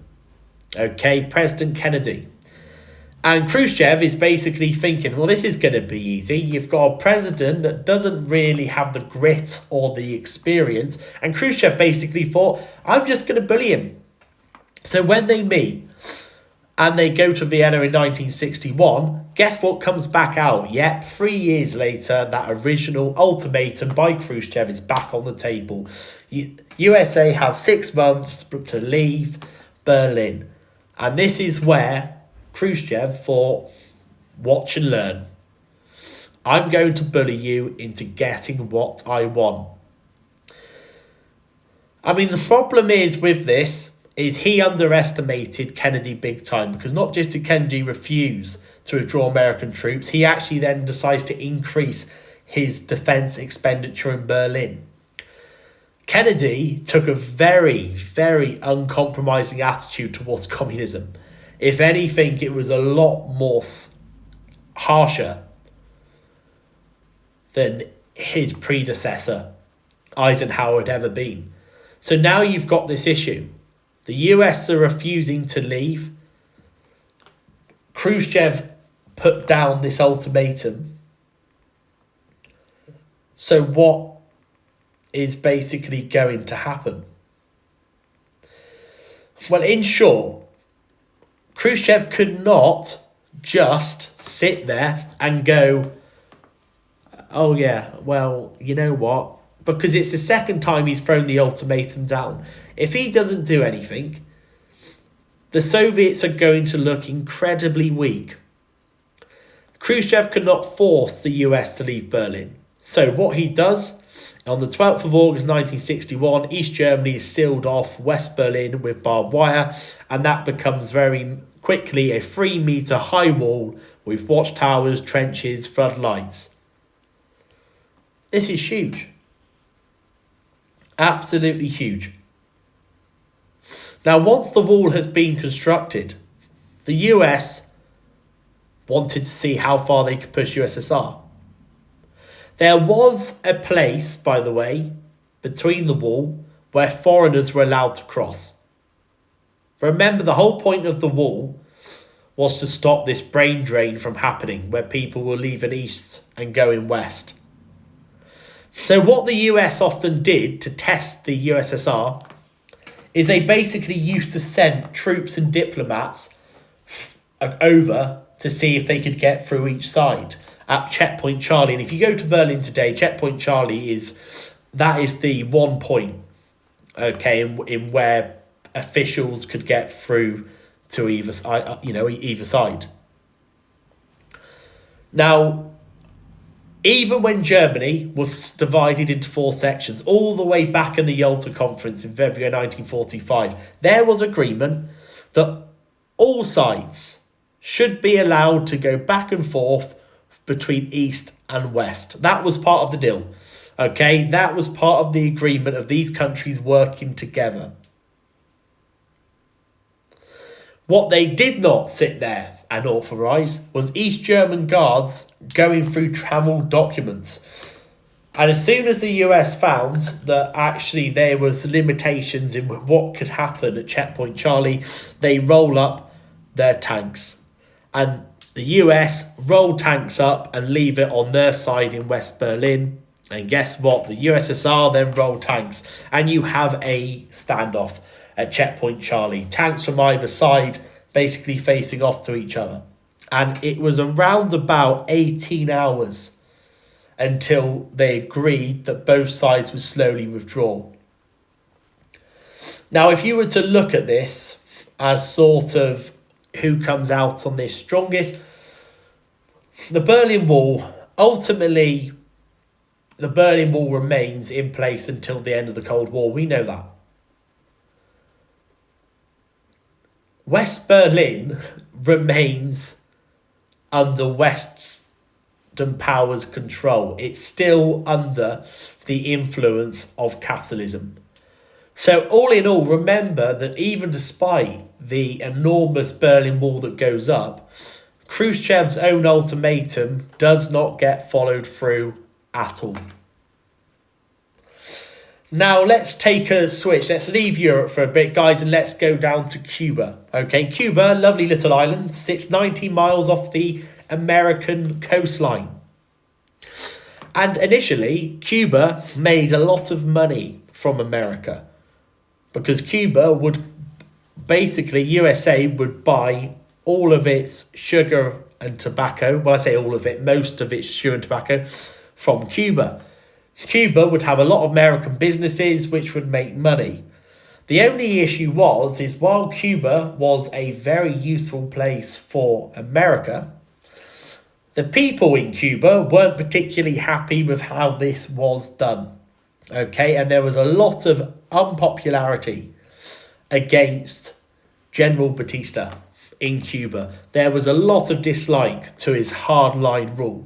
President Kennedy. And Khrushchev is basically thinking, well, this is going to be easy. You've got a president that doesn't really have the grit or the experience. And Khrushchev basically thought, I'm just going to bully him. So when they meet and they go to Vienna in 1961, guess what comes back out? Yep, 3 years later, that original ultimatum by Khrushchev is back on the table. USA have 6 months to leave Berlin. And this is where Khrushchev thought, watch and learn. I'm going to bully you into getting what I want. I mean, the problem is with this, is he underestimated Kennedy big time, because not just did Kennedy refuse to withdraw American troops, he actually then decides to increase his defence expenditure in Berlin. Kennedy took a very, very uncompromising attitude towards communism. If anything, it was a lot more harsher than his predecessor, Eisenhower, had ever been. So now you've got this issue. The US are refusing to leave. Khrushchev put down this ultimatum. So what is basically going to happen? Well, in short, Khrushchev could not just sit there and go, oh yeah, well, you know what? Because it's the second time he's thrown the ultimatum down. If he doesn't do anything, the Soviets are going to look incredibly weak. Khrushchev could not force the US to leave Berlin. So what he does, on the 12th of August 1961, East Germany is sealed off West Berlin with barbed wire, and that becomes very quickly a 3-metre high wall with watchtowers, trenches, floodlights. This is huge. Absolutely huge. Now, once the wall has been constructed, the US wanted to see how far they could push USSR. There was a place, by the way, between the wall where foreigners were allowed to cross. Remember, the whole point of the wall was to stop this brain drain from happening, where people were leaving east and going west. So what the US often did to test the USSR is they basically used to send troops and diplomats over to see if they could get through each side at Checkpoint Charlie. And if you go to Berlin today, Checkpoint Charlie is the one point, okay, in where officials could get through to either side. Now, even when Germany was divided into 4 sections, all the way back in the Yalta Conference in February 1945, there was agreement that all sides should be allowed to go back and forth between East and West. That was part of the deal. Okay, that was part of the agreement of these countries working together. What they did not sit there and authorise was East German guards going through travel documents. And as soon as the US found that actually there was limitations in what could happen at Checkpoint Charlie, they roll up their tanks. And the US roll tanks up and leave it on their side in West Berlin. And guess what? The USSR then roll tanks. And you have a standoff at Checkpoint Charlie. Tanks from either side basically facing off to each other. And it was around about 18 hours until they agreed that both sides would slowly withdraw. Now, if you were to look at this as sort of who comes out on this strongest, the Berlin Wall, ultimately, the Berlin Wall remains in place until the end of the Cold War. We know that. West Berlin remains under Western powers' control. It's still under the influence of capitalism. So all in all, remember that even despite the enormous Berlin Wall that goes up, Khrushchev's own ultimatum does not get followed through at all. Now let's take a switch. Let's leave Europe for a bit, guys, and let's go down to Cuba. Okay, Cuba, lovely little island, sits 90 miles off the American coastline. And initially, Cuba made a lot of money from America because Cuba would basically, USA would buy all of its sugar and tobacco. Well, I say all of it, most of its sugar and tobacco from Cuba. Cuba would have a lot of American businesses which would make money. The only issue is while Cuba was a very useful place for America, the people in Cuba weren't particularly happy with how this was done. Okay, and there was a lot of unpopularity against General Batista in Cuba. There was a lot of dislike to his hardline rule.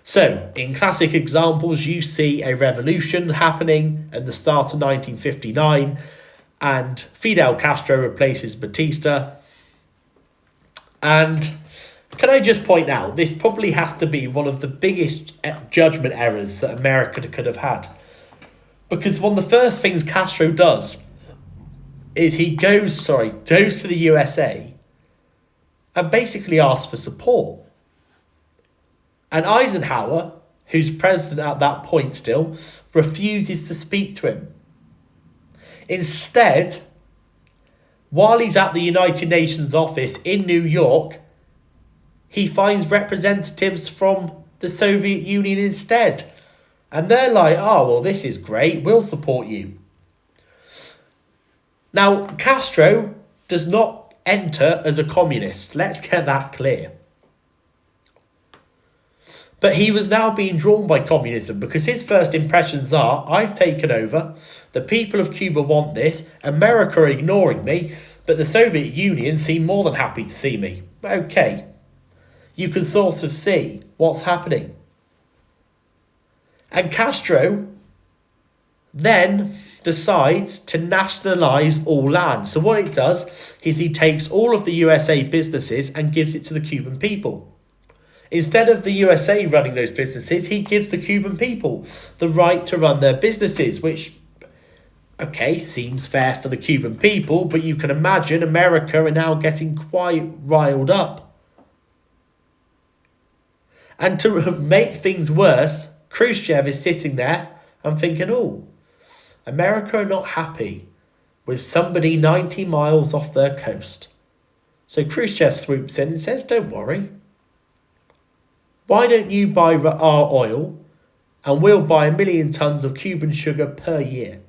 So, in classic examples, you see a revolution happening at the start of 1959, and Fidel Castro replaces Batista. And can I just point out, this probably has to be one of the biggest judgment errors that America could have had. Because one of the first things Castro does is he goes to the USA and basically asks for support. And Eisenhower, who's president at that point still, refuses to speak to him. Instead, while he's at the United Nations office in New York, he finds representatives from the Soviet Union instead. And they're like, oh, well, this is great. We'll support you. Now, Castro does not enter as a communist. Let's get that clear. But he was now being drawn by communism because his first impressions are, I've taken over, the people of Cuba want this, America are ignoring me, but the Soviet Union seem more than happy to see me. Okay, you can sort of see what's happening. And Castro then decides to nationalise all land. So what it does is he takes all of the USA businesses and gives it to the Cuban people. Instead of the USA running those businesses, he gives the Cuban people the right to run their businesses, which, okay, seems fair for the Cuban people, but you can imagine America are now getting quite riled up. And to make things worse, Khrushchev is sitting there and thinking, oh, America are not happy with somebody 90 miles off their coast. So Khrushchev swoops in and says, don't worry. Why don't you buy our oil and we'll buy 1 million tons of Cuban sugar per year?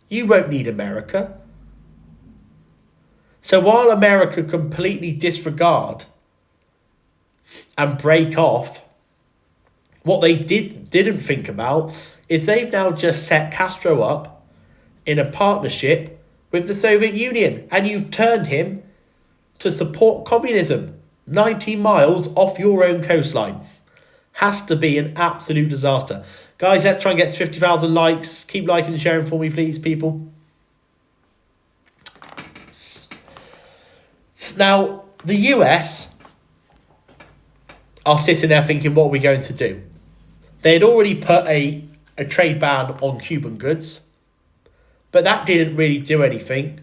You won't need America. So while America completely disregard and break off, what they didn't think about is they've now just set Castro up in a partnership with the Soviet Union, and you've turned him to support communism 90 miles off your own coastline. Has to be an absolute disaster. Guys, let's try and get to 50,000 likes. Keep liking and sharing for me, please, people. Now, the US are sitting there thinking, what are we going to do? They had already put a trade ban on Cuban goods, but that didn't really do anything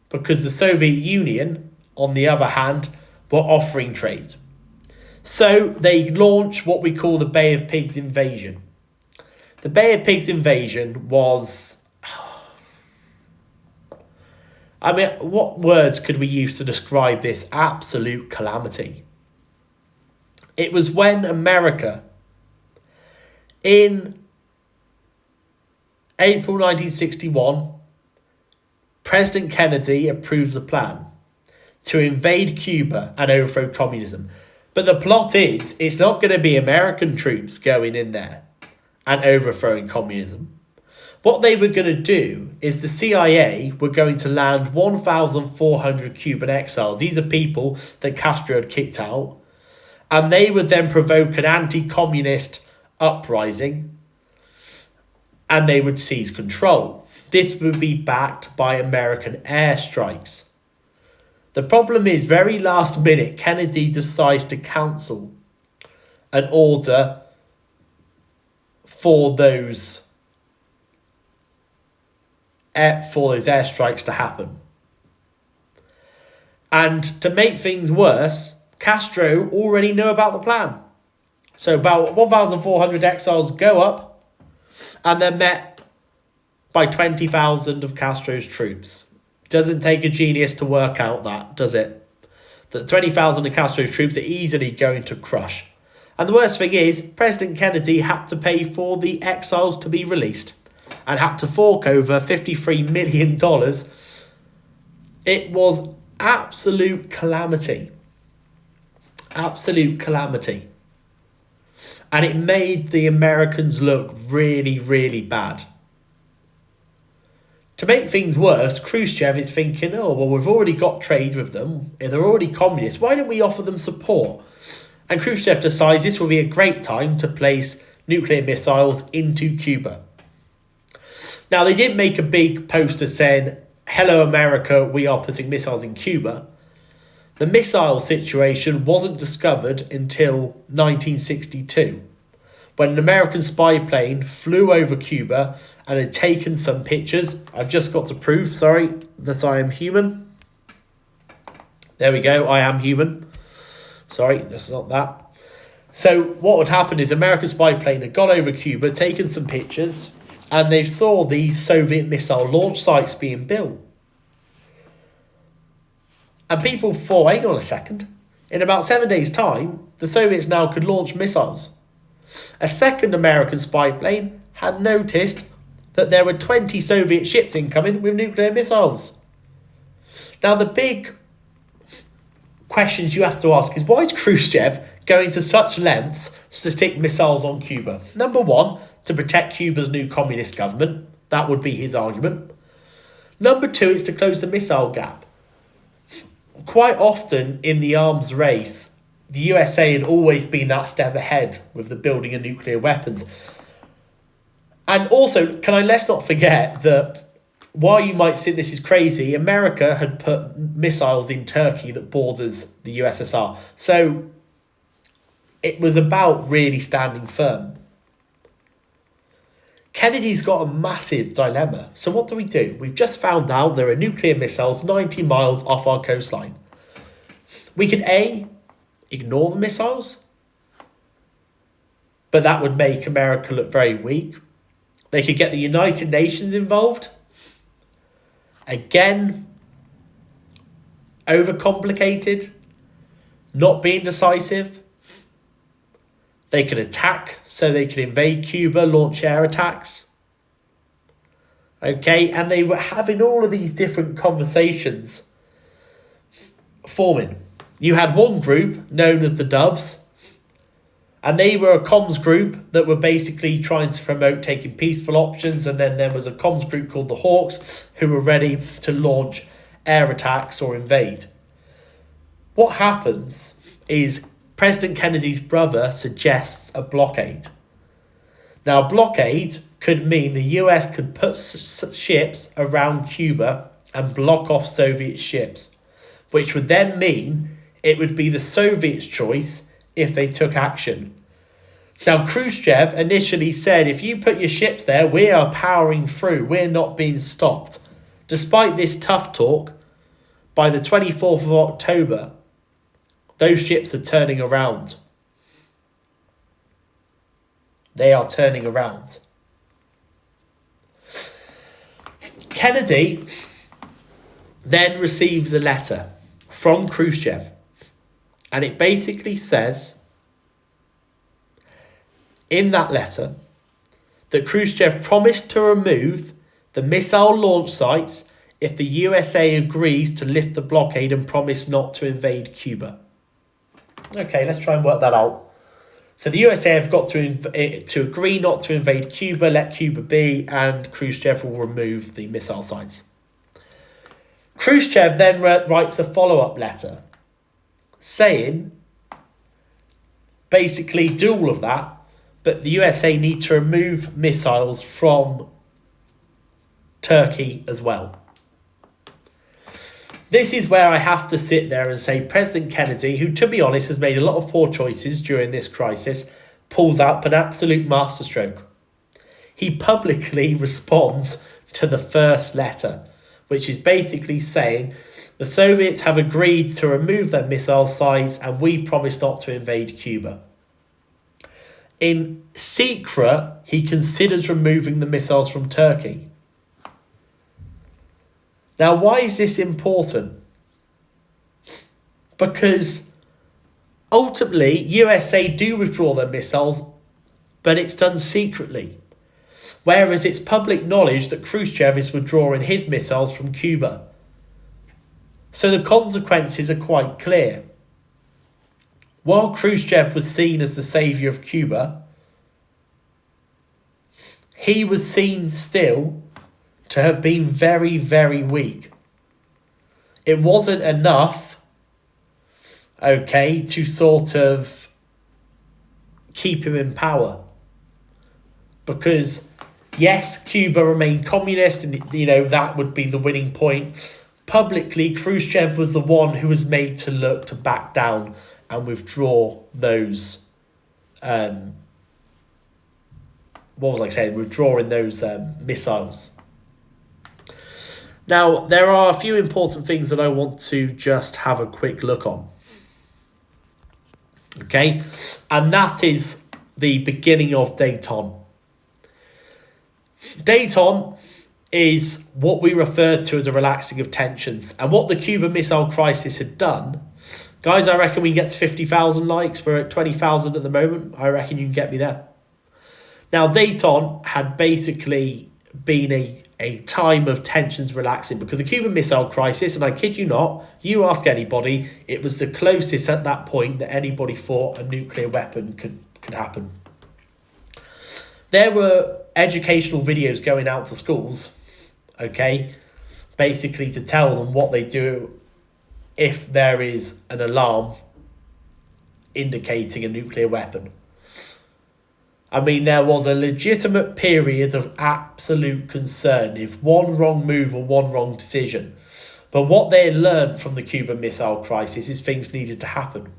because the Soviet Union, on the other hand, were offering trade. So they launched what we call the Bay of Pigs invasion. The Bay of Pigs invasion was... I mean, what words could we use to describe this absolute calamity? It was when America, in April 1961, President Kennedy approves a plan to invade Cuba and overthrow communism. But the plot is, it's not going to be American troops going in there and overthrowing communism. What they were going to do is the CIA were going to land 1,400 Cuban exiles. These are people that Castro had kicked out. And they would then provoke an anti-communist uprising. And they would seize control. This would be backed by American airstrikes. The problem is, very last minute, Kennedy decides to cancel an order for those airstrikes to happen. And to make things worse, Castro already knew about the plan. So about 1,400 exiles go up and they're met by 20,000 of Castro's troops. Doesn't take a genius to work out that, does it? That 20,000 of Castro's troops are easily going to crush. And the worst thing is, President Kennedy had to pay for the exiles to be released and had to fork over $53 million. It was absolute calamity. Absolute calamity. And it made the Americans look really, really bad. To make things worse, Khrushchev is thinking, oh, well, we've already got trade with them. They're already communists. Why don't we offer them support? And Khrushchev decides this will be a great time to place nuclear missiles into Cuba. Now, they didn't make a big poster saying, hello, America, we are putting missiles in Cuba. The missile situation wasn't discovered until 1962, when an American spy plane flew over Cuba and had taken some pictures. I've just got to prove, that I am human. There we go, I am human. Sorry, that's not that. So what would happen is American spy plane had gone over Cuba, taken some pictures, and they saw these Soviet missile launch sites being built. And people thought, hang on a second, in about 7 days' time, the Soviets now could launch missiles. A second American spy plane had noticed that there were 20 Soviet ships incoming with nuclear missiles. Now, the big questions you have to ask is, why is Khrushchev going to such lengths to stick missiles on Cuba? Number one, to protect Cuba's new communist government. That would be his argument. Number two is to close the missile gap. Quite often in the arms race, the USA had always been that step ahead with the building of nuclear weapons. And also, let's not forget that while you might think this is crazy, America had put missiles in Turkey that borders the USSR. So it was about really standing firm. Kennedy's got a massive dilemma. So what do? We've just found out there are nuclear missiles 90 miles off our coastline. We could A, ignore the missiles, but that would make America look very weak. They could get the United Nations involved. Again, overcomplicated, not being decisive. They could attack, so they could invade Cuba, launch air attacks. Okay, and they were having all of these different conversations forming. You had one group known as the Doves, and they were a comms group that were basically trying to promote taking peaceful options, and then there was a comms group called the Hawks who were ready to launch air attacks or invade. What happens is President Kennedy's brother suggests a blockade. Now, a blockade could mean the US could put ships around Cuba and block off Soviet ships, which would then mean it would be the Soviets' choice if they took action. Now, Khrushchev initially said, if you put your ships there, we are powering through. We're not being stopped. Despite this tough talk, by the 24th of October, those ships are turning around. They are turning around. Kennedy then receives a letter from Khrushchev, and it basically says in that letter that Khrushchev promised to remove the missile launch sites if the USA agrees to lift the blockade and promise not to invade Cuba. Okay, let's try and work that out. So the USA have got to agree not to invade Cuba, let Cuba be, and Khrushchev will remove the missile sites. Khrushchev then writes a follow-up letter saying, basically do all of that, but the USA need to remove missiles from Turkey as well. This is where I have to sit there and say President Kennedy, who to be honest has made a lot of poor choices during this crisis, pulls out an absolute masterstroke. He publicly responds to the first letter, which is basically saying the Soviets have agreed to remove their missile sites and we promise not to invade Cuba. In secret, he considers removing the missiles from Turkey. Now, why is this important? Because ultimately, USA do withdraw their missiles, but it's done secretly. Whereas it's public knowledge that Khrushchev is withdrawing his missiles from Cuba. So the consequences are quite clear. While Khrushchev was seen as the saviour of Cuba, he was seen still to have been very, very weak. It wasn't enough, to sort of keep him in power. Because, yes, Cuba remained communist and, that would be the winning point. Publicly, Khrushchev was the one who was made to look to back down and withdraw those, withdrawing those missiles. Now, there are a few important things that I want to just have a quick look on. Okay, and that is the beginning of détente. Détente is what we refer to as a relaxing of tensions. And what the Cuban Missile Crisis had done, guys, I reckon we can get to 50,000 likes. We're at 20,000 at the moment. I reckon you can get me there. Now, détente had basically been a time of tensions relaxing because the Cuban Missile Crisis, and I kid you not, you ask anybody, it was the closest at that point that anybody thought a nuclear weapon could happen. There were educational videos going out to schools, okay, basically to tell them what they do if there is an alarm indicating a nuclear weapon. I mean, there was a legitimate period of absolute concern if one wrong move or one wrong decision. But what they learned from the Cuban Missile Crisis is things needed to happen.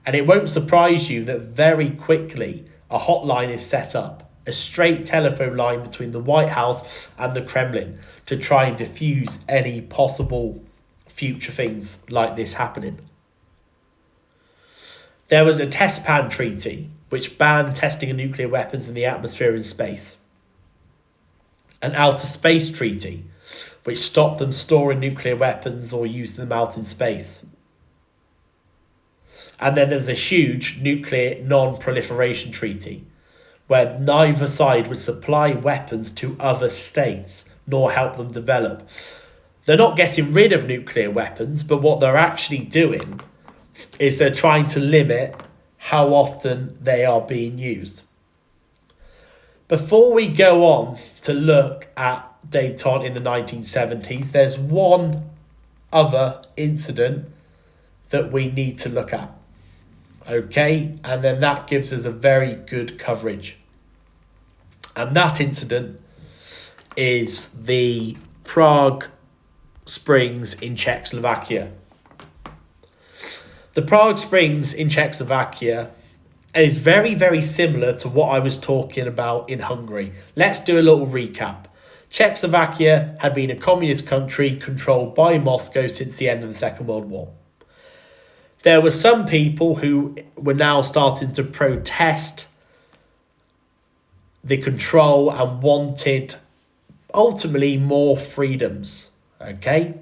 And it won't surprise you that very quickly a hotline is set up, a straight telephone line between the White House and the Kremlin to try and diffuse any possible future things like this happening. There was a test ban treaty which banned testing of nuclear weapons in the atmosphere and space. An outer space treaty which stopped them storing nuclear weapons or using them out in space. And then there's a huge nuclear non-proliferation treaty where neither side would supply weapons to other states nor help them develop. They're not getting rid of nuclear weapons, but what they're actually doing is they're trying to limit how often they are being used. Before we go on to look at détente in the 1970s, there's one other incident that we need to look at. Okay, and then that gives us a very good coverage. And that incident is the Prague Springs in Czechoslovakia. The Prague Springs in Czechoslovakia is very, very similar to what I was talking about in Hungary. Let's do a little recap. Czechoslovakia had been a communist country controlled by Moscow since the end of the Second World War. There were some people who were now starting to protest the control and wanted ultimately more freedoms. Okay?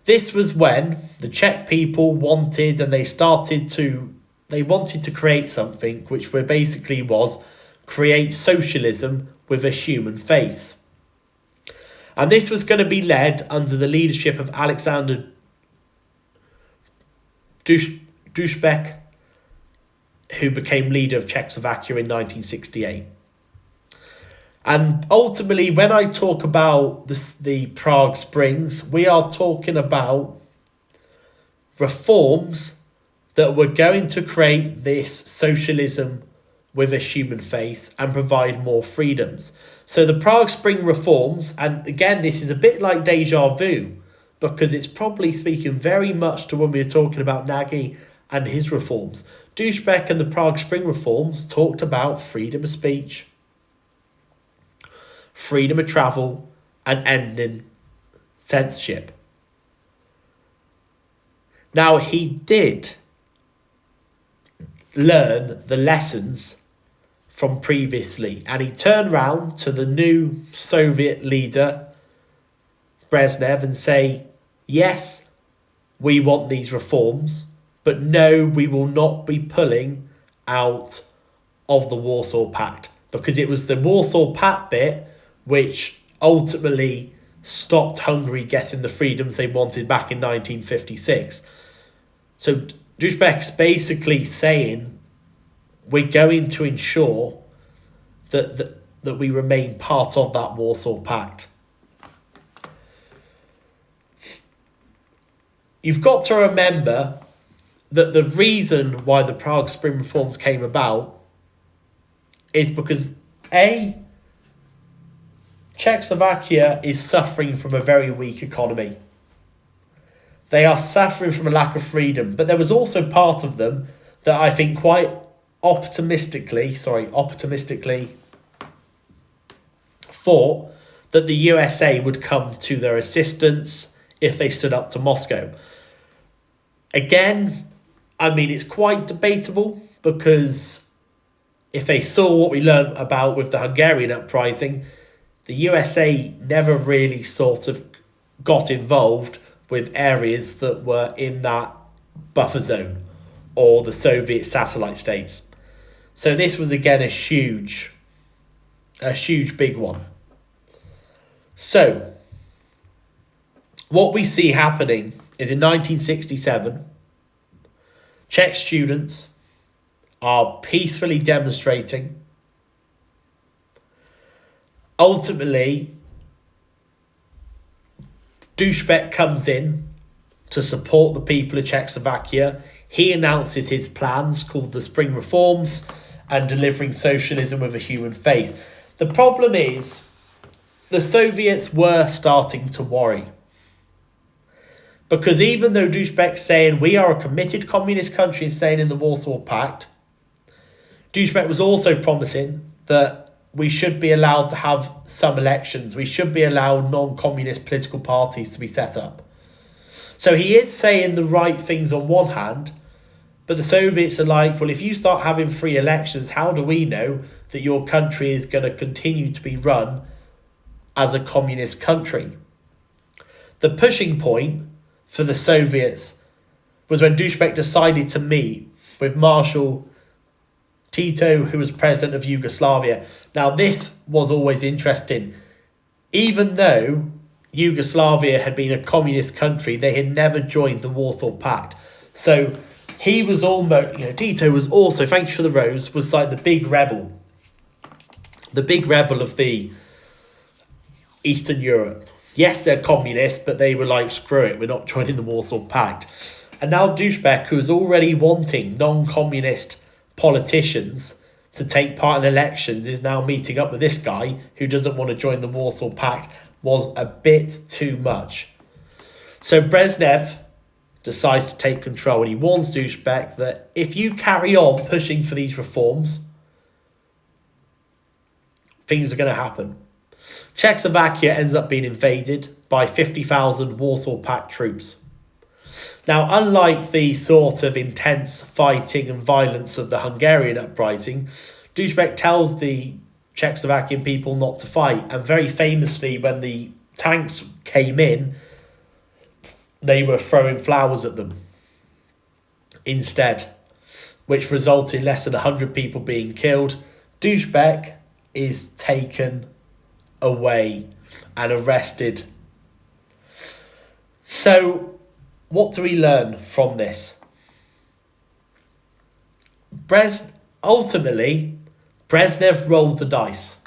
This was when the Czech people wanted, and they wanted to create something which basically was create socialism with a human face. And this was going to be led under the leadership of Alexander Dušek, who became leader of Czechoslovakia in 1968. And ultimately, when I talk about the Prague Springs, we are talking about reforms that were going to create this socialism with a human face and provide more freedoms. So the Prague Spring reforms, and again, this is a bit like deja vu, because it's probably speaking very much to when we were talking about Nagy and his reforms. Dušek and the Prague Spring reforms talked about freedom of speech, freedom of travel, and ending censorship. Now, he did learn the lessons from previously, and he turned round to the new Soviet leader, Brezhnev, and say, yes, we want these reforms, but no, we will not be pulling out of the Warsaw Pact, because it was the Warsaw Pact bit which ultimately stopped Hungary getting the freedoms they wanted back in 1956. So Dušek's basically saying we're going to ensure that we remain part of that Warsaw Pact. You've got to remember that the reason why the Prague Spring reforms came about is because Czechoslovakia is suffering from a very weak economy. They are suffering from a lack of freedom, but there was also part of them that I think quite optimistically thought that the USA would come to their assistance if they stood up to Moscow. Again, I mean, it's quite debatable because if they saw what we learned about with the Hungarian uprising, the USA never really sort of got involved with areas that were in that buffer zone or the Soviet satellite states. So this was again a huge big one. So what we see happening is in 1967, Czech students are peacefully demonstrating. Ultimately, Dušek comes in to support the people of Czechoslovakia. He announces his plans called the Spring Reforms and delivering socialism with a human face. The problem is the Soviets were starting to worry. Because even though Dušek's saying we are a committed communist country and staying in the Warsaw Pact, Dušek was also promising that we should be allowed to have some elections. We should be allowed non-communist political parties to be set up. So he is saying the right things on one hand, but the Soviets are like, well, if you start having free elections, how do we know that your country is going to continue to be run as a communist country? The pushing point for the Soviets was when Dušek decided to meet with Marshal Tito, who was president of Yugoslavia. Now, this was always interesting. Even though Yugoslavia had been a communist country, they had never joined the Warsaw Pact. So he was almost, Tito was also, thank you for the rose, was like the big rebel of the Eastern Europe. Yes, they're communists, but they were like, screw it, we're not joining the Warsaw Pact. And now Dušek, who was already wanting non-communist politicians to take part in elections, is now meeting up with this guy who doesn't want to join the Warsaw Pact, was a bit too much. So Brezhnev decides to take control, and he warns Dušek that if you carry on pushing for these reforms, things are going to happen. Czechoslovakia ends up being invaded by 50,000 Warsaw Pact troops. Now, unlike the sort of intense fighting and violence of the Hungarian uprising, Dušek tells the Czechoslovakian people not to fight. And very famously, when the tanks came in, they were throwing flowers at them instead, which resulted in less than 100 people being killed. Dušek is taken away and arrested. So, what do we learn from this? Ultimately, Brezhnev rolled the dice.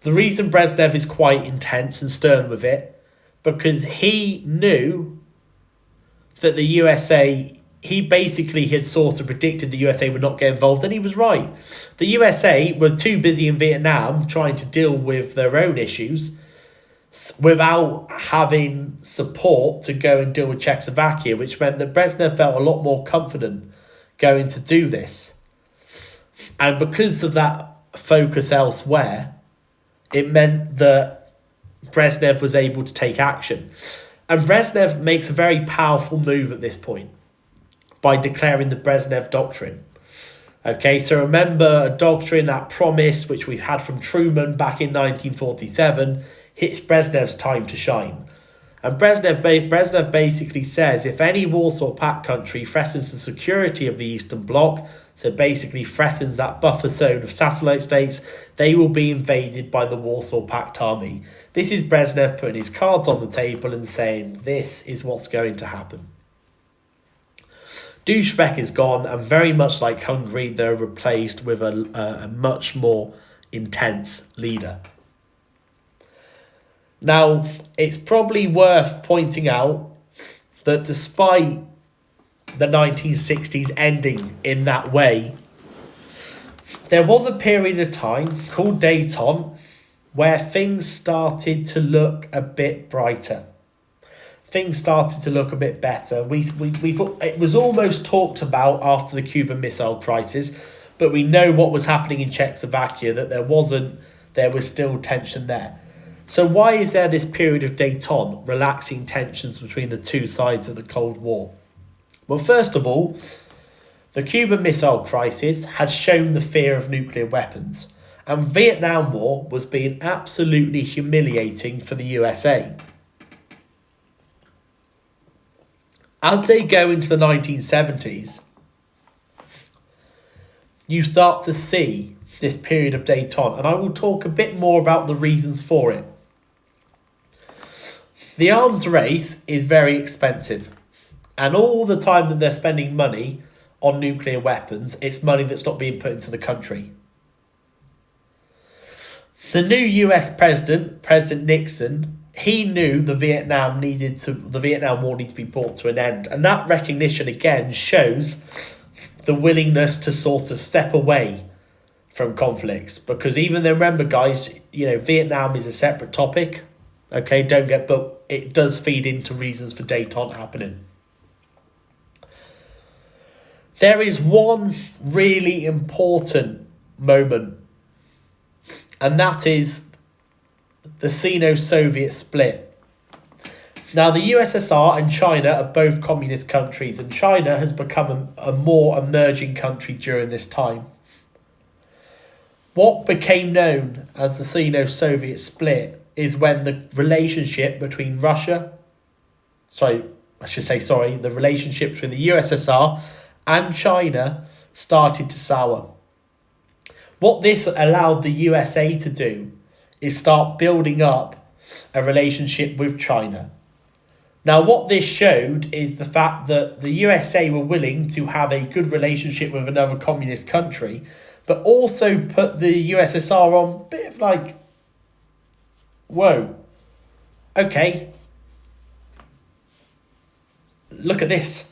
The reason Brezhnev is quite intense and stern with it, because he knew that the USA, he basically had sort of predicted the USA would not get involved, and he was right. The USA were too busy in Vietnam trying to deal with their own issues without having support to go and deal with Czechoslovakia, which meant that Brezhnev felt a lot more confident going to do this. And because of that focus elsewhere, it meant that Brezhnev was able to take action. And Brezhnev makes a very powerful move at this point by declaring the Brezhnev Doctrine. Okay, so remember a doctrine, that promise, which we've had from Truman back in 1947, hits Brezhnev's time to shine. And Brezhnev basically says if any Warsaw Pact country threatens the security of the Eastern Bloc, so basically threatens that buffer zone of satellite states, they will be invaded by the Warsaw Pact army. This is Brezhnev putting his cards on the table and saying this is what's going to happen. Dušek is gone, and very much like Hungary, they're replaced with a much more intense leader. Now, it's probably worth pointing out that despite the 1960s ending in that way, there was a period of time called Dayton where things started to look a bit brighter. Things started to look a bit better. We thought it was almost talked about after the Cuban Missile Crisis, but we know what was happening in Czechoslovakia, that there was still tension there. So why is there this period of Dayton, relaxing tensions between the two sides of the Cold War? Well, first of all, The Cuban Missile Crisis had shown the fear of nuclear weapons, and Vietnam War was being absolutely humiliating for the USA. As they go into the 1970s, you start to see this period of détente, and I will talk a bit more about the reasons for it. The arms race is very expensive, and all the time that they're spending money on nuclear weapons, it's money that's not being put into the country. The new US President, President Nixon, he knew the Vietnam War needed to be brought to an end, and that recognition again shows the willingness to sort of step away from conflicts, because even though, remember guys, Vietnam is a separate topic, okay, but it does feed into reasons for détente happening. There is one really important moment, and that is the Sino-Soviet split. Now, the USSR and China are both communist countries, and China has become a more emerging country during this time. What became known as the Sino-Soviet split is when the relationship between the relationship between the USSR and China started to sour. What this allowed the USA to do is start building up a relationship with China. Now, what this showed is the fact that the USA were willing to have a good relationship with another communist country, but also put the USSR on a bit of like, whoa, okay, look at this.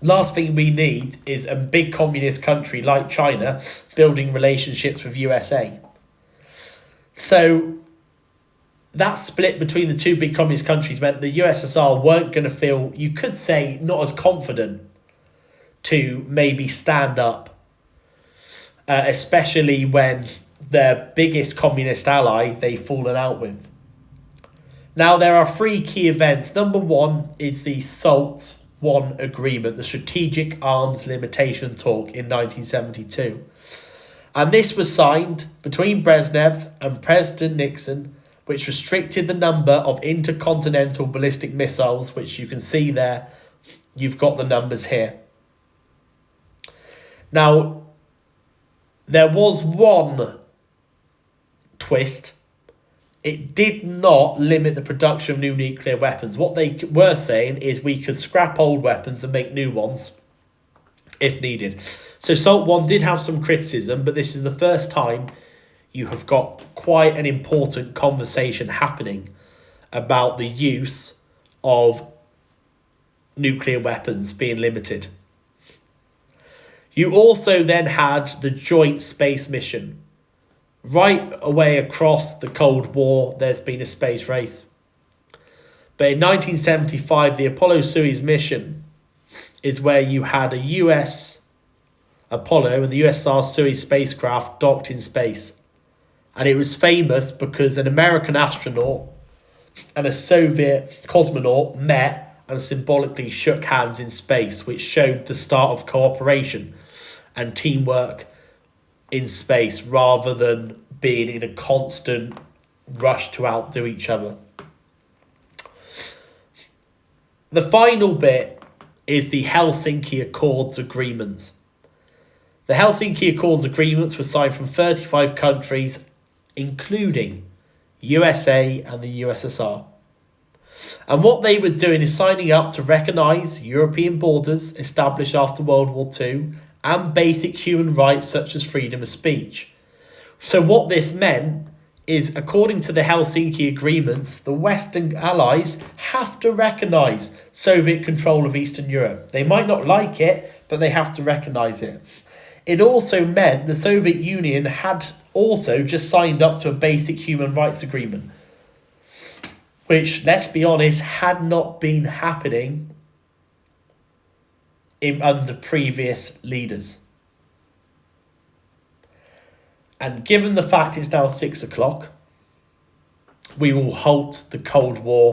Last thing we need is a big communist country like China building relationships with USA. So that split between the two big communist countries meant the USSR weren't going to feel, you could say, not as confident to maybe stand up, especially when their biggest communist ally they've fallen out with. Now, there are three key events. Number one is the SALT I agreement, the Strategic Arms Limitation Talk in 1972. And this was signed between Brezhnev and President Nixon, which restricted the number of intercontinental ballistic missiles, which you can see there. You've got the numbers here. Now, there was one twist. It did not limit the production of new nuclear weapons. What they were saying is we could scrap old weapons and make new ones if needed. So SALT I did have some criticism, but this is the first time you have got quite an important conversation happening about the use of nuclear weapons being limited. You also then had the Joint Space Mission. Right away across the Cold War, there's been a space race. But in 1975, the Apollo-Soyuz mission is where you had a US Apollo and the USSR Soyuz spacecraft docked in space. And it was famous because an American astronaut and a Soviet cosmonaut met and symbolically shook hands in space, which showed the start of cooperation and teamwork in space rather than being in a constant rush to outdo each other. The final bit is the Helsinki Accords agreements. The Helsinki Accords agreements were signed from 35 countries, including USA and the USSR. And what they were doing is signing up to recognise European borders established after World War II and basic human rights such as freedom of speech. So what this meant is, according to the Helsinki agreements, the Western allies have to recognise Soviet control of Eastern Europe. They might not like it, but they have to recognise it. It also meant the Soviet Union had also just signed up to a basic human rights agreement, which, let's be honest, had not been happening under previous leaders. And given the fact it's now 6 o'clock, we will halt the Cold War